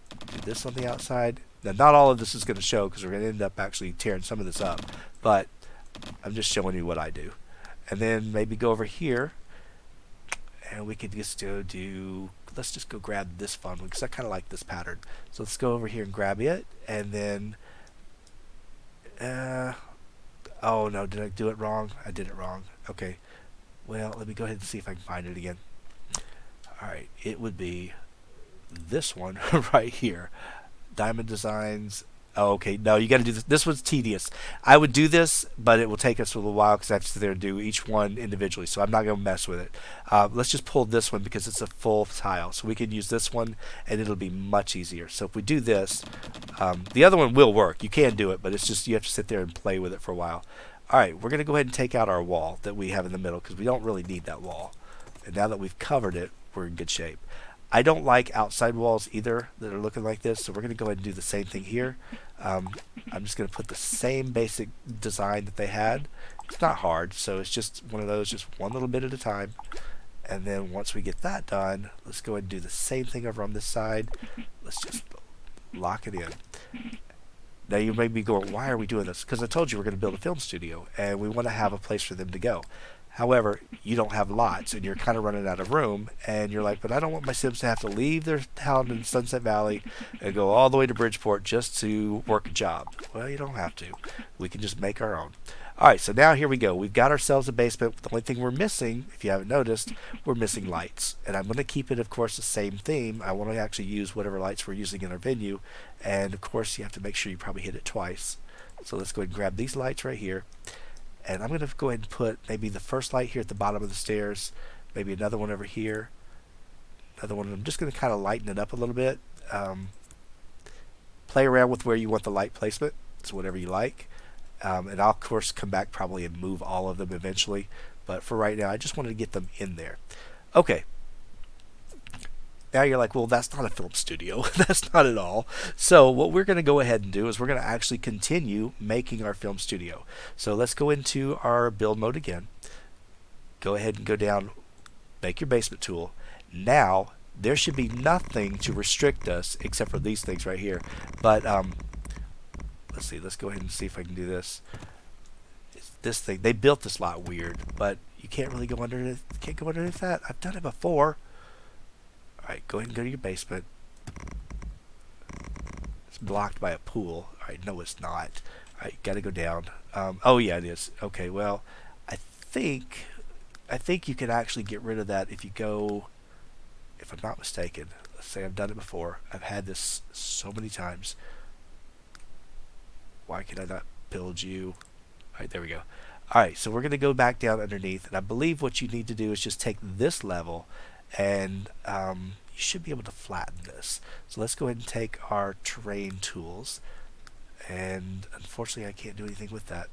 Do this on the outside. Now, not all of this is going to show because we're going to end up actually tearing some of this up. But I'm just showing you what I do. And then maybe go over here. And we could just let's just go grab this fun one because I kind of like this pattern. So let's go over here and grab it. And then... oh no, did I do it wrong? I did it wrong. Okay. Well, let me go ahead and see if I can find it again. Alright, it would be this one right here. Diamond Designs. Oh, okay. No, you got to do this. This one's tedious. I would do this, but it will take us a little while because I have to sit there and do each one individually. So I'm not going to mess with it. Let's just pull this one because it's a full tile. So we can use this one, and it'll be much easier. So if we do this, the other one will work. You can do it, but it's just you have to sit there and play with it for a while. All right, we're going to go ahead and take out our wall that we have in the middle because we don't really need that wall. And now that we've covered it, we're in good shape. I don't like outside walls either that are looking like this, so we're going to go ahead and do the same thing here. I'm just going to put the same basic design that they had. It's not hard, so it's just one of those, just one little bit at a time. And then once we get that done, let's go ahead and do the same thing over on this side. Let's just lock it in. Now you may be going, why are we doing this? Because I told you we're going to build a film studio, and we want to have a place for them to go. However, you don't have lots, and you're kind of running out of room, and you're like, but I don't want my Sims to have to leave their town in Sunset Valley and go all the way to Bridgeport just to work a job. Well, you don't have to. We can just make our own. All right, so now here we go. We've got ourselves a basement. The only thing we're missing, if you haven't noticed, we're missing lights. And I'm going to keep it, of course, the same theme. I want to actually use whatever lights we're using in our venue. And, of course, you have to make sure you probably hit it twice. So let's go ahead and grab these lights right here. And I'm going to go ahead and put maybe the first light here at the bottom of the stairs, maybe another one over here, another one. I'm just going to kind of lighten it up a little bit. Play around with where you want the light placement. It's whatever you like. And I'll, of course, come back probably and move all of them eventually. But for right now, I just wanted to get them in there. Okay. Now you're like, well, that's not a film studio. That's not at all. So what we're going to go ahead and do is we're going to actually continue making our film studio. So let's go into our build mode again. Go ahead and go down, make your basement tool. Now, there should be nothing to restrict us except for these things right here. But let's see. Let's go ahead and see if I can do this. It's this thing. They built this lot weird, but you can't really go underneath. Can't go underneath that. I've done it before. Alright, go ahead and go to your basement. It's blocked by a pool. Alright, no it's not. Alright, gotta go down. Oh yeah, it is. Okay, well, I think you can actually get rid of that if you go, if I'm not mistaken. Let's say I've done it before. I've had this so many times. Why can I not build you? Alright, there we go. Alright, so we're going to go back down underneath, and I believe what you need to do is just take this level, and you should be able to flatten this. So let's go ahead and take our terrain tools, and unfortunately I can't do anything with that.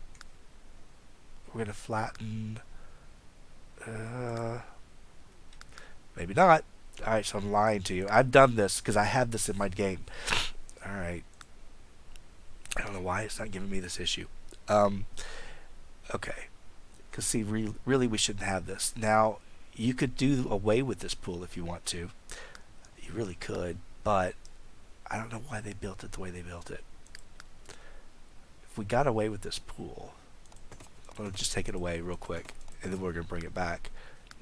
We're going to flatten, maybe not. Alright, so I'm lying to you. I've done this because I have this in my game. Alright. I don't know why it's not giving me this issue. Okay. Because see, really we shouldn't have this. Now, you could do away with this pool if you want to. You really could, but I don't know why they built it the way they built it. If we got away with this pool, I'm going to just take it away real quick, and then we're going to bring it back.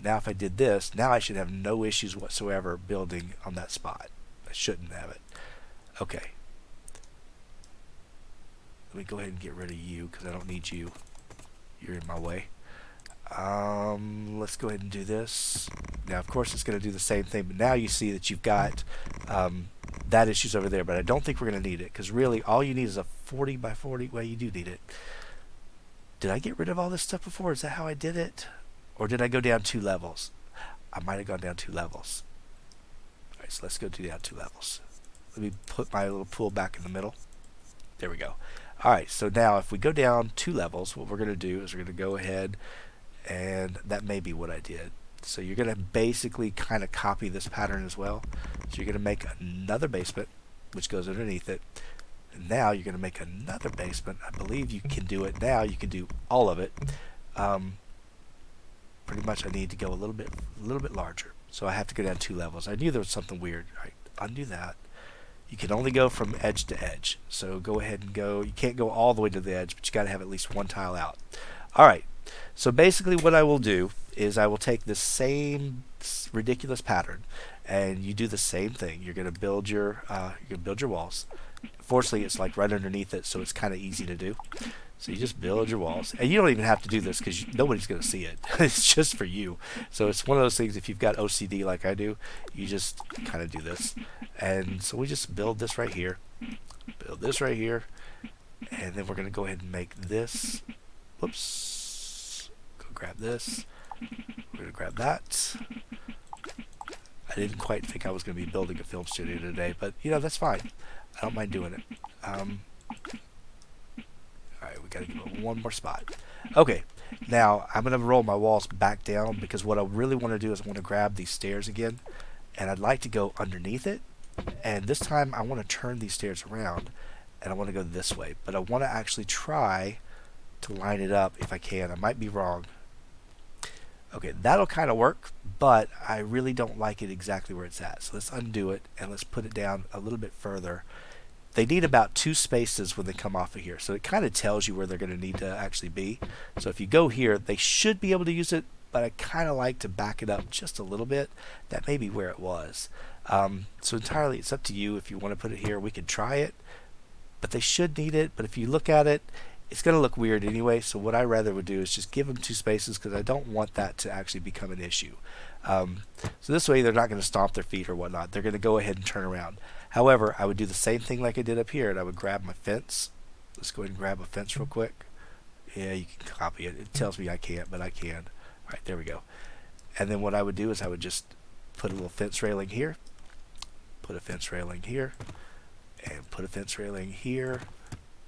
Now if I did this, now I should have no issues whatsoever building on that spot. I shouldn't have it. Okay. Let me go ahead and get rid of you because I don't need you. You're in my way. Let's go ahead and do this. Now, of course, it's going to do the same thing, but now you see that you've got that issue's over there, but I don't think we're going to need it, because really all you need is a 40 by 40. Well, you do need it. Did I get rid of all this stuff before? Is that how I did it? Or did I go down 2 levels? I might have gone down 2 levels. Alright, so let's go down 2 levels. Let me put my little pool back in the middle. There we go. Alright, so now if we go down 2 levels, what we're going to do is we're going to go ahead, and that may be what I did. So you're going to basically kind of copy this pattern as well. So you're going to make another basement, which goes underneath it. And now you're going to make another basement. I believe you can do it now. You can do all of it. Pretty much I need to go a little bit larger. So I have to go down 2 levels. I knew there was something weird. All right, undo that. You can only go from edge to edge. So go ahead and go. You can't go all the way to the edge, but you got to have at least 1 tile out. All right. So basically what I will do is I will take this same ridiculous pattern, and you do the same thing. You're going to build your walls. Fortunately, it's like right underneath it, so it's kind of easy to do. So you just build your walls, and you don't even have to do this because nobody's going to see it. It's just for you. So it's one of those things. If you've got OCD like I do, you just kind of do this. And so we just build this right here, build this right here, and then we're going to go ahead and make this. Whoops. Go grab this. We're going to grab that. I didn't quite think I was going to be building a film studio today, but you know, that's fine. I don't mind doing it. Alright, we got to give it one more spot. Okay, now I'm going to roll my walls back down, because what I really want to do is I want to grab these stairs again, and I'd like to go underneath it, and this time I want to turn these stairs around, and I want to go this way, but I want to actually try to line it up if I can. I might be wrong. Okay, that'll kind of work, but I really don't like it exactly where it's at. So let's undo it, and let's put it down a little bit further. They need about 2 spaces when they come off of here, so it kind of tells you where they're going to need to actually be. So if you go here, they should be able to use it, but I kind of like to back it up just a little bit. That may be where it was. So entirely, it's up to you. If you want to put it here, we can try it, but they should need it. But if you look at it, it's going to look weird anyway, so what I rather would do is just give them 2 spaces, because I don't want that to actually become an issue. So this way they're not going to stomp their feet or whatnot. They're going to go ahead and turn around. However, I would do the same thing like I did up here, and I would grab my fence. Let's go ahead and grab a fence real quick. Yeah, you can copy it. It tells me I can't, but I can. Alright, there we go. And then what I would do is I would just put a little fence railing here, put a fence railing here, and put a fence railing here.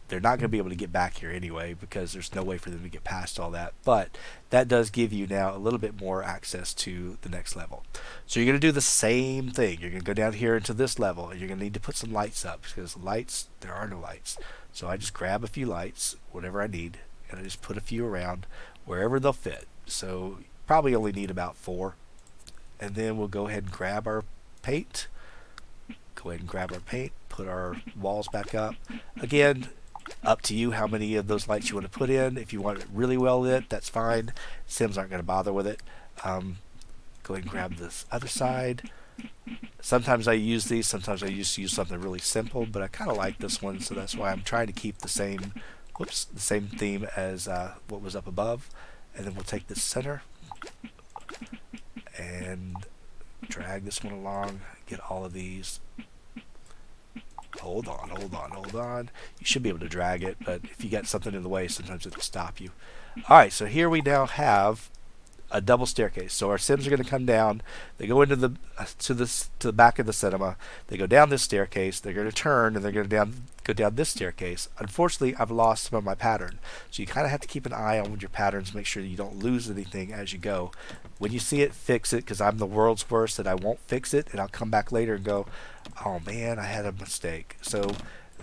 They're not going to be able to get back here anyway, because there's no way for them to get past all that. But that does give you now a little bit more access to the next level. So you're going to do the same thing. You're going to go down here into this level, and you're going to need to put some lights up, because lights, there are no lights. So I just grab a few lights, whatever I need, and I just put a few around wherever they'll fit. So probably only need about 4. And then we'll go ahead and grab our paint. Go ahead and grab our paint, put our walls back up. Again, up to you how many of those lights you want to put in. If you want it really well lit, that's fine. Sims aren't going to bother with it. Go ahead and grab this other side. Sometimes I use these, sometimes I used to use something really simple, but I kind of like this one, so that's why I'm trying to keep the same theme as what was up above. And then we'll take this center and drag this one along, get all of these. Hold on. You should be able to drag it, but if you got something in the way, sometimes it'll stop you. Alright, so here we now have a double staircase. So our Sims are going to come down. They go into the to the back of the cinema. They go down this staircase. They're going to turn, and they're going to go down this staircase. Unfortunately, I've lost some of my pattern. So you kind of have to keep an eye on your patterns, make sure that you don't lose anything as you go. When you see it, fix it, because I'm the world's worst that I won't fix it, and I'll come back later and go, oh man, I had a mistake. So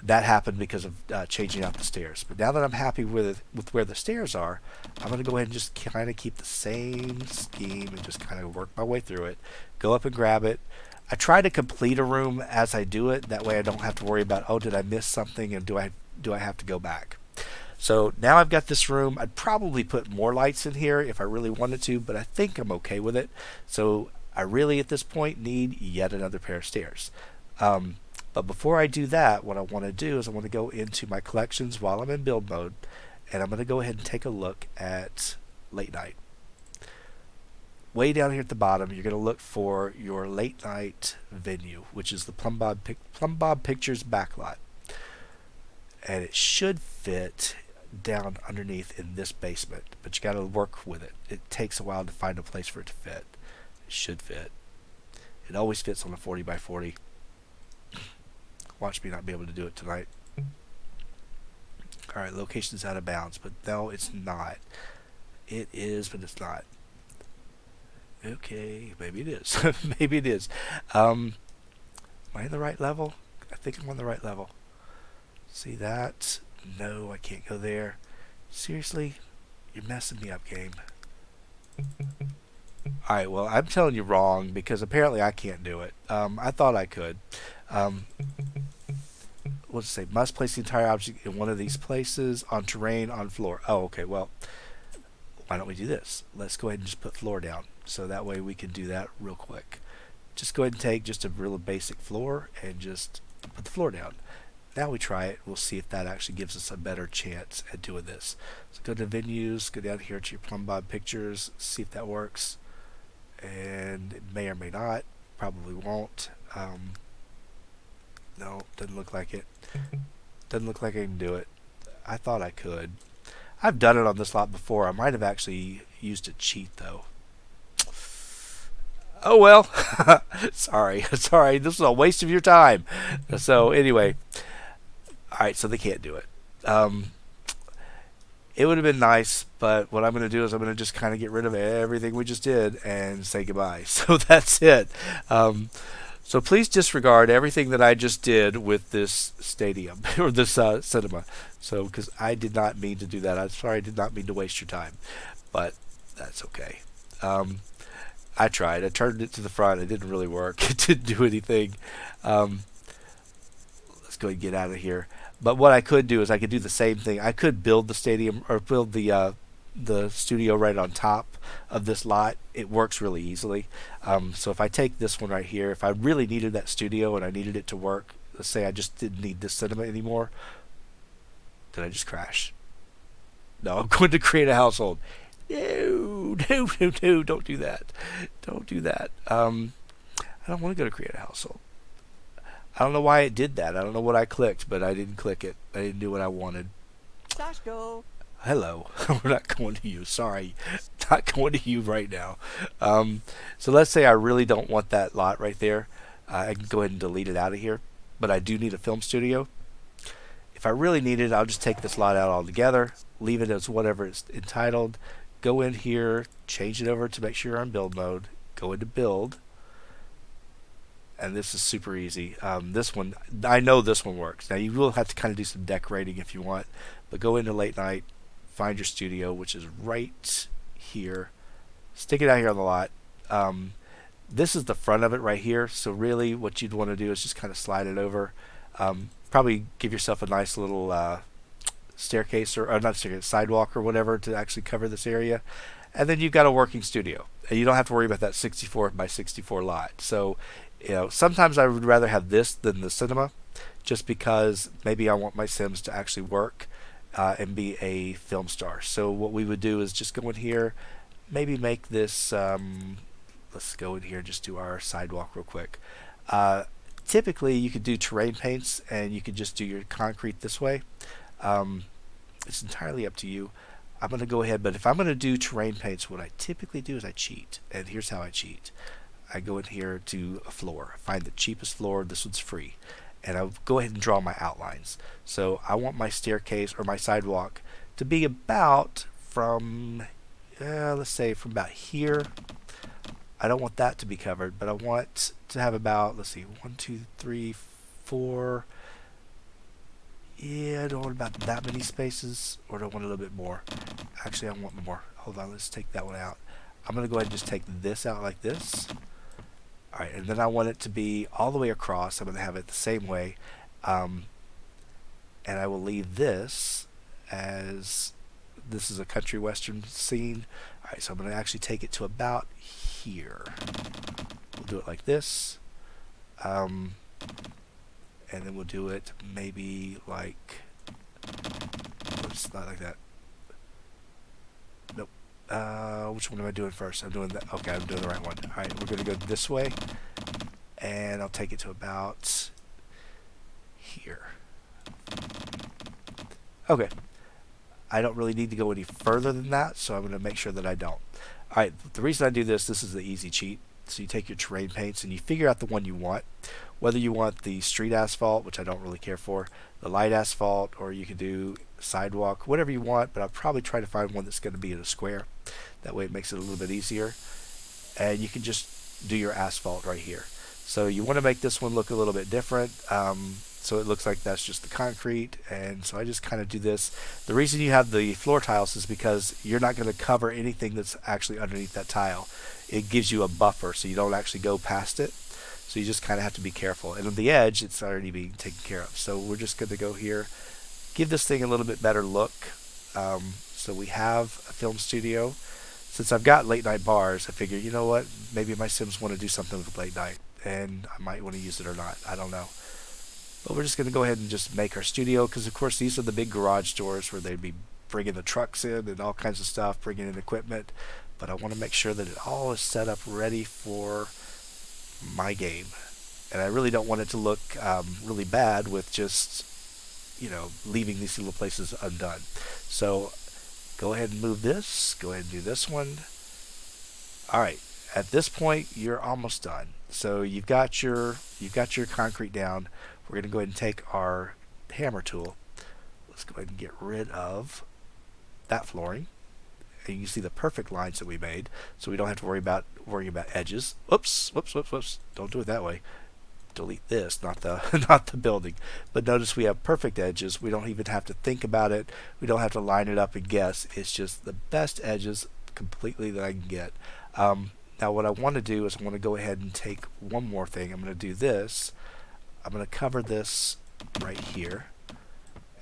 that happened because of changing out the stairs. But now that I'm happy with where the stairs are, I'm going to go ahead and just kind of keep the same scheme and just kind of work my way through it. Go up and grab it. I try to complete a room as I do it. That way I don't have to worry about, oh, did I miss something, and do I have to go back? So now I've got this room. I'd probably put more lights in here if I really wanted to, but I think I'm okay with it. So I really, at this point, need yet another pair of stairs. But before I do that, what I want to do is I want to go into my collections while I'm in build mode, and I'm going to go ahead and take a look at late night. way down here at the bottom, you're going to look for your late night venue, which is the Plum Bob Pictures backlot. And it should fit down underneath in this basement, but you got to work with it. It takes a while to find a place for it to fit. It should fit. It always fits on a 40 by 40. Watch me not be able to do it tonight. Alright, location's out of bounds, but no, it's not. It is, but it's not. Okay, maybe it is. Maybe it is. Am I in the right level? I think I'm on the right level. See that? No, I can't go there. Seriously? You're messing me up, game. Alright, well, I'm telling you wrong because apparently I can't do it. I thought I could. Let's say, must place the entire object in one of these places, on terrain, on floor. Oh, okay, well, why don't we do this? Let's go ahead and just put floor down. So that way we can do that real quick. Just go ahead and take just a real basic floor and just put the floor down. Now we try it. We'll see if that actually gives us a better chance at doing this. So go to venues, go down here to your Plum Bob Pictures, see if that works. And it may or may not. Probably won't. No, doesn't look like it. Doesn't look like I can do it. I thought I could. I've done it on this lot before. I might have actually used a cheat though. Oh well. Sorry. Sorry. This was a waste of your time. So anyway. Alright, so they can't do it. It would have been nice, but what I'm going to do is I'm going to just kind of get rid of everything we just did and say goodbye. So that's it. So please disregard everything that I just did with this stadium or this cinema. So because I did not mean to do that. I'm sorry, I did not mean to waste your time, but that's okay. I tried. I turned it to the front. It didn't really work. It didn't do anything. Let's go ahead and get out of here. But what I could do is I could do the same thing. I could build the stadium or build the studio right on top of this lot. It works really easily. So if I take this one right here, if I really needed that studio and I needed it to work, let's say I just didn't need this cinema anymore, did I just crash? No, I'm going to create a household. No, no, no, no, don't do that. Don't do that. I don't want to go to create a household. I don't know why it did that. I don't know what I clicked, but I didn't click it. I didn't do what I wanted. Sashko. Hello. We're not going to you. Sorry. Not going to you right now. So let's say I really don't want that lot right there. I can go ahead and delete it out of here. But I do need a film studio. If I really need it, I'll just take this lot out altogether. Leave it as whatever it's entitled. Go in here. Change it over to make sure you're on build mode. Go into build. And this is super easy. This one, I know this one works. Now you will have to kind of do some decorating if you want. But go into late night. Find your studio, which is right here. Stick it out here on the lot. This is the front of it right here. So really what you'd want to do is just kind of slide it over. Probably give yourself a nice little staircase or not staircase, sidewalk or whatever to actually cover this area. And then you've got a working studio. And you don't have to worry about that 64 by 64 lot. So, you know, sometimes I would rather have this than the cinema just because maybe I want my Sims to actually work and be a film star. So what we would do is just go in here, maybe make this, let's go in here and just do our sidewalk real quick. Typically you could do terrain paints and you could just do your concrete this way. It's entirely up to you. I'm going to go ahead, but if I'm going to do terrain paints, what I typically do is I cheat. And here's how I cheat. I go in here to a floor, find the cheapest floor, this one's free. And I'll go ahead and draw my outlines. So I want my staircase or my sidewalk to be about from, let's say from about here. I don't want that to be covered, but I want to have about, let's see, 1, 2, 3, 4. Yeah, I don't want about that many spaces, or do I want a little bit more? Actually, I want more. Hold on, let's take that one out. I'm going to go ahead and just take this out like this. Alright, and then I want it to be all the way across. I'm going to have it the same way. And I will leave this as, this is a country western scene. Alright, so I'm going to actually take it to about here. We'll do it like this. And then we'll do it maybe like, oops, not like that. Nope. Which one am I doing first? I'm doing that. Okay, I'm doing the right one. All right, we're going to go this way, and I'll take it to about here. Okay, I don't really need to go any further than that, so I'm going to make sure that I don't. All right, the reason I do this is the easy cheat. So you take your terrain paints and you figure out the one you want. Whether you want the street asphalt, which I don't really care for, the light asphalt, or you can do sidewalk, whatever you want, but I'll probably try to find one that's going to be in a square. That way it makes it a little bit easier. And you can just do your asphalt right here. So you want to make this one look a little bit different. So it looks like that's just the concrete, and so I just kind of do this. The reason you have the floor tiles is because you're not going to cover anything that's actually underneath that tile. It gives you a buffer so you don't actually go past it. So you just kind of have to be careful. And on the edge, it's already being taken care of. So we're just going to go here, give this thing a little bit better look. So we have a film studio. Since I've got late night bars, I figure, you know what, maybe my Sims want to do something with late night, and I might want to use it or not. I don't know. But we're just going to go ahead and just make our studio, because of course these are the big garage doors where they'd be bringing the trucks in and all kinds of stuff, bringing in equipment. But I want to make sure that it all is set up ready for my game. And I really don't want it to look really bad with just, leaving these little places undone. So go ahead and move this. Go ahead and do this one. All right. At this point, you're almost done. So you've got your concrete down. We're going to go ahead and take our hammer tool. Let's go ahead and get rid of that flooring. And you can see the perfect lines that we made, so we don't have to worrying about edges. Whoops, whoops, whoops, whoops. Don't do it that way. Delete this, not the not the building. But notice we have perfect edges. We don't even have to think about it. We don't have to line it up and guess. It's just the best edges completely that I can get. Now what I want to do is I want to go ahead and take one more thing. I'm going to do this. I'm going to cover this right here,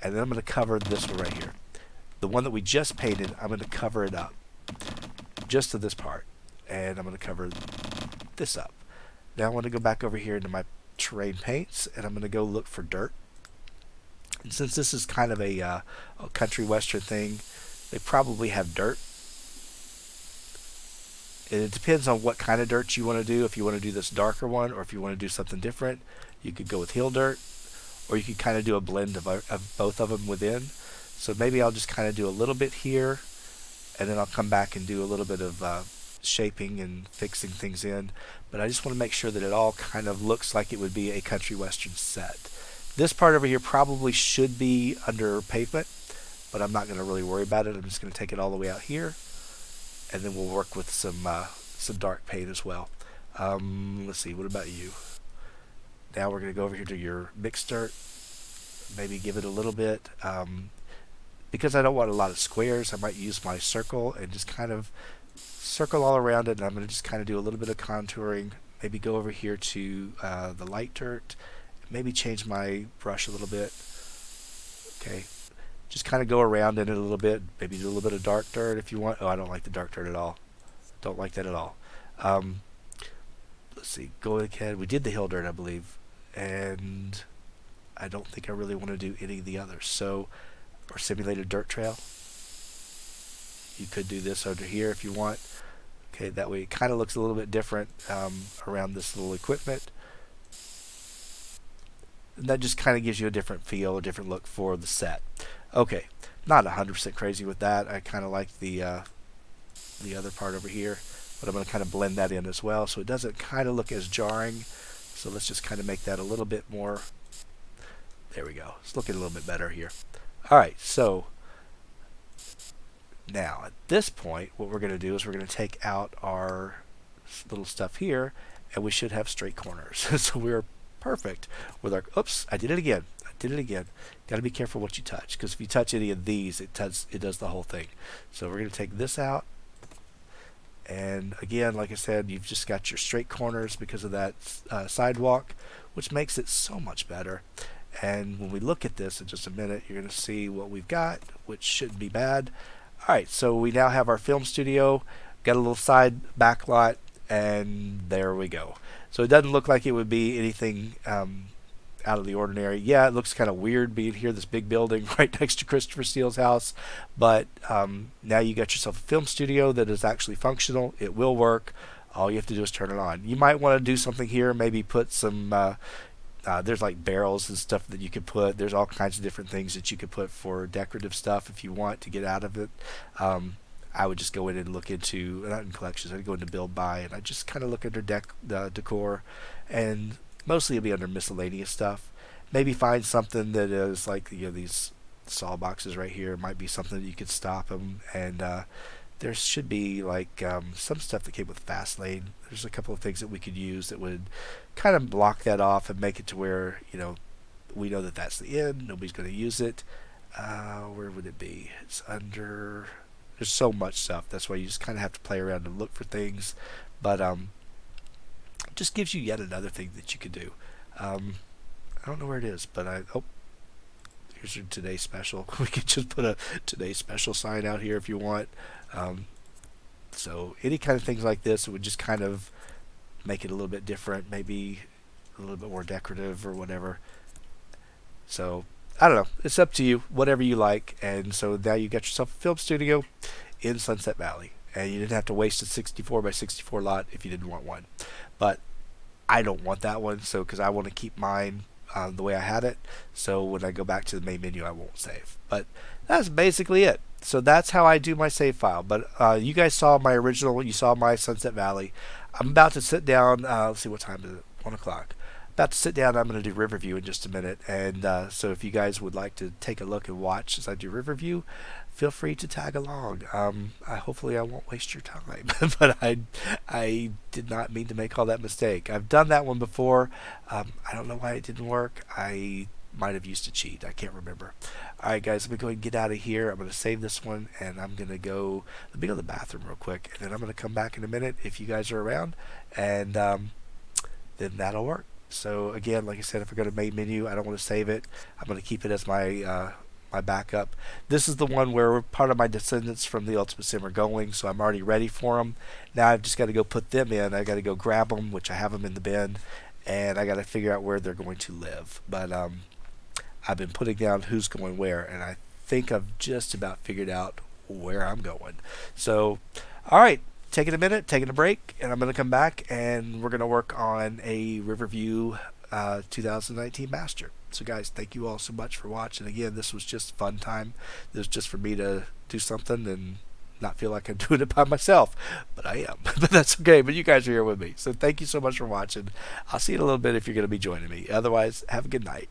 and then I'm going to cover this one right here. The one that we just painted, I'm going to cover it up just to this part, and I'm going to cover this up. Now I want to go back over here into my terrain paints, and I'm going to go look for dirt. And since this is kind of a country western thing, they probably have dirt. And it depends on what kind of dirt you want to do. If you want to do this darker one, or if you want to do something different, you could go with hill dirt, or you could kind of do a blend of both of them within. So maybe I'll just kind of do a little bit here, and then I'll come back and do a little bit of shaping and fixing things in. But I just want to make sure that it all kind of looks like it would be a country western set. This part over here probably should be under pavement, but I'm not going to really worry about it. I'm just going to take it all the way out here, and then we'll work with some dark paint as well. Let's see, what about you? Now we're going to go over here to your mixed dirt, maybe give it a little bit. Because I don't want a lot of squares, I might use my circle and just kind of circle all around it, and I'm going to just kind of do a little bit of contouring. Maybe go over here to the light dirt, maybe change my brush a little bit. Okay, just kind of go around in it a little bit, maybe do a little bit of dark dirt if you want. Oh, I don't like the dark dirt at all. Don't like that at all. Let's see, go ahead. We did the hill dirt, I believe, and I don't think I really want to do any of the others. So, or simulated dirt trail. You could do this over here if you want. Okay, that way it kind of looks a little bit different around this little equipment. And that just kind of gives you a different feel, a different look for the set. Okay, not 100% crazy with that. I kind of like the other part over here, but I'm going to kind of blend that in as well, so it doesn't kind of look as jarring. So let's just kind of make that a little bit more. There we go. It's looking a little bit better here. All right, so now at this point, what we're going to do is we're going to take out our little stuff here, and we should have straight corners. So we're perfect with our. Oops, I did it again. Got to be careful what you touch, because if you touch any of these, it does the whole thing. So we're going to take this out, and again, like I said, you've just got your straight corners because of that sidewalk, which makes it so much better. And when we look at this in just a minute, you're going to see what we've got, which shouldn't be bad. All right, so we now have our film studio, got a little side backlot, and there we go. So it doesn't look like it would be anything out of the ordinary. Yeah, it looks kind of weird being here, this big building right next to Christopher Steele's house, but now you got yourself a film studio that is actually functional. It will work. All you have to do is turn it on. You might want to do something here, maybe put some. There's like barrels and stuff that you could put. There's all kinds of different things that you could put for decorative stuff if you want to get out of it. I would just go in and look into, not in collections, I'd go into build by, and I just kind of look under decor, and mostly it'll be under miscellaneous stuff. Maybe find something that is like, these saw boxes right here. Might be something that you could stop them, and there should be like some stuff that came with Fastlane. There's a couple of things that we could use that would kind of block that off and make it to where we know that that's the end. Nobody's going to use it. Where would it be? It's under. There's so much stuff. That's why you just kind of have to play around and look for things. But it just gives you yet another thing that you could do. I don't know where it is, but here's your today's special. We could just put a today's special sign out here if you want. So any kind of things like this would just kind of make it a little bit different, maybe a little bit more decorative or whatever. So I don't know. It's up to you, whatever you like. And so now you got yourself a film studio in Sunset Valley, and you didn't have to waste a 64 by 64 lot if you didn't want one. But I don't want that one, so because I want to keep mine the way I had it. So when I go back to the main menu, I won't save. But that's basically it. So that's how I do my save file. But you guys saw my original. You saw my Sunset Valley. I'm about to sit down. Let's see, what time is it? 1 o'clock. About to sit down. I'm going to do Riverview in just a minute. And so if you guys would like to take a look and watch as I do Riverview, feel free to tag along. Hopefully I won't waste your time. But I did not mean to make all that mistake. I've done that one before. I don't know why it didn't work. I might have used a cheat. I can't remember. All right, guys, let me go ahead and get out of here. I'm going to save this one, and I'm going to go. Let me go to the bathroom real quick, and then I'm going to come back in a minute if you guys are around, and then that'll work. So again, like I said, if I go to main menu, I don't want to save it. I'm going to keep it as my my backup. This is the one where part of my descendants from the Ultimate Sim are going, so I'm already ready for them. Now I've just got to go put them in. I got to go grab them, which I have them in the bin, and I got to figure out where they're going to live. But I've been putting down who's going where, and I think I've just about figured out where I'm going. So, all right, taking a minute, taking a break, and I'm going to come back, and we're going to work on a Riverview 2019 Master. So, guys, thank you all so much for watching. Again, this was just a fun time. This was just for me to do something and not feel like I'm doing it by myself, but I am. But that's okay. But you guys are here with me. So thank you so much for watching. I'll see you in a little bit if you're going to be joining me. Otherwise, have a good night.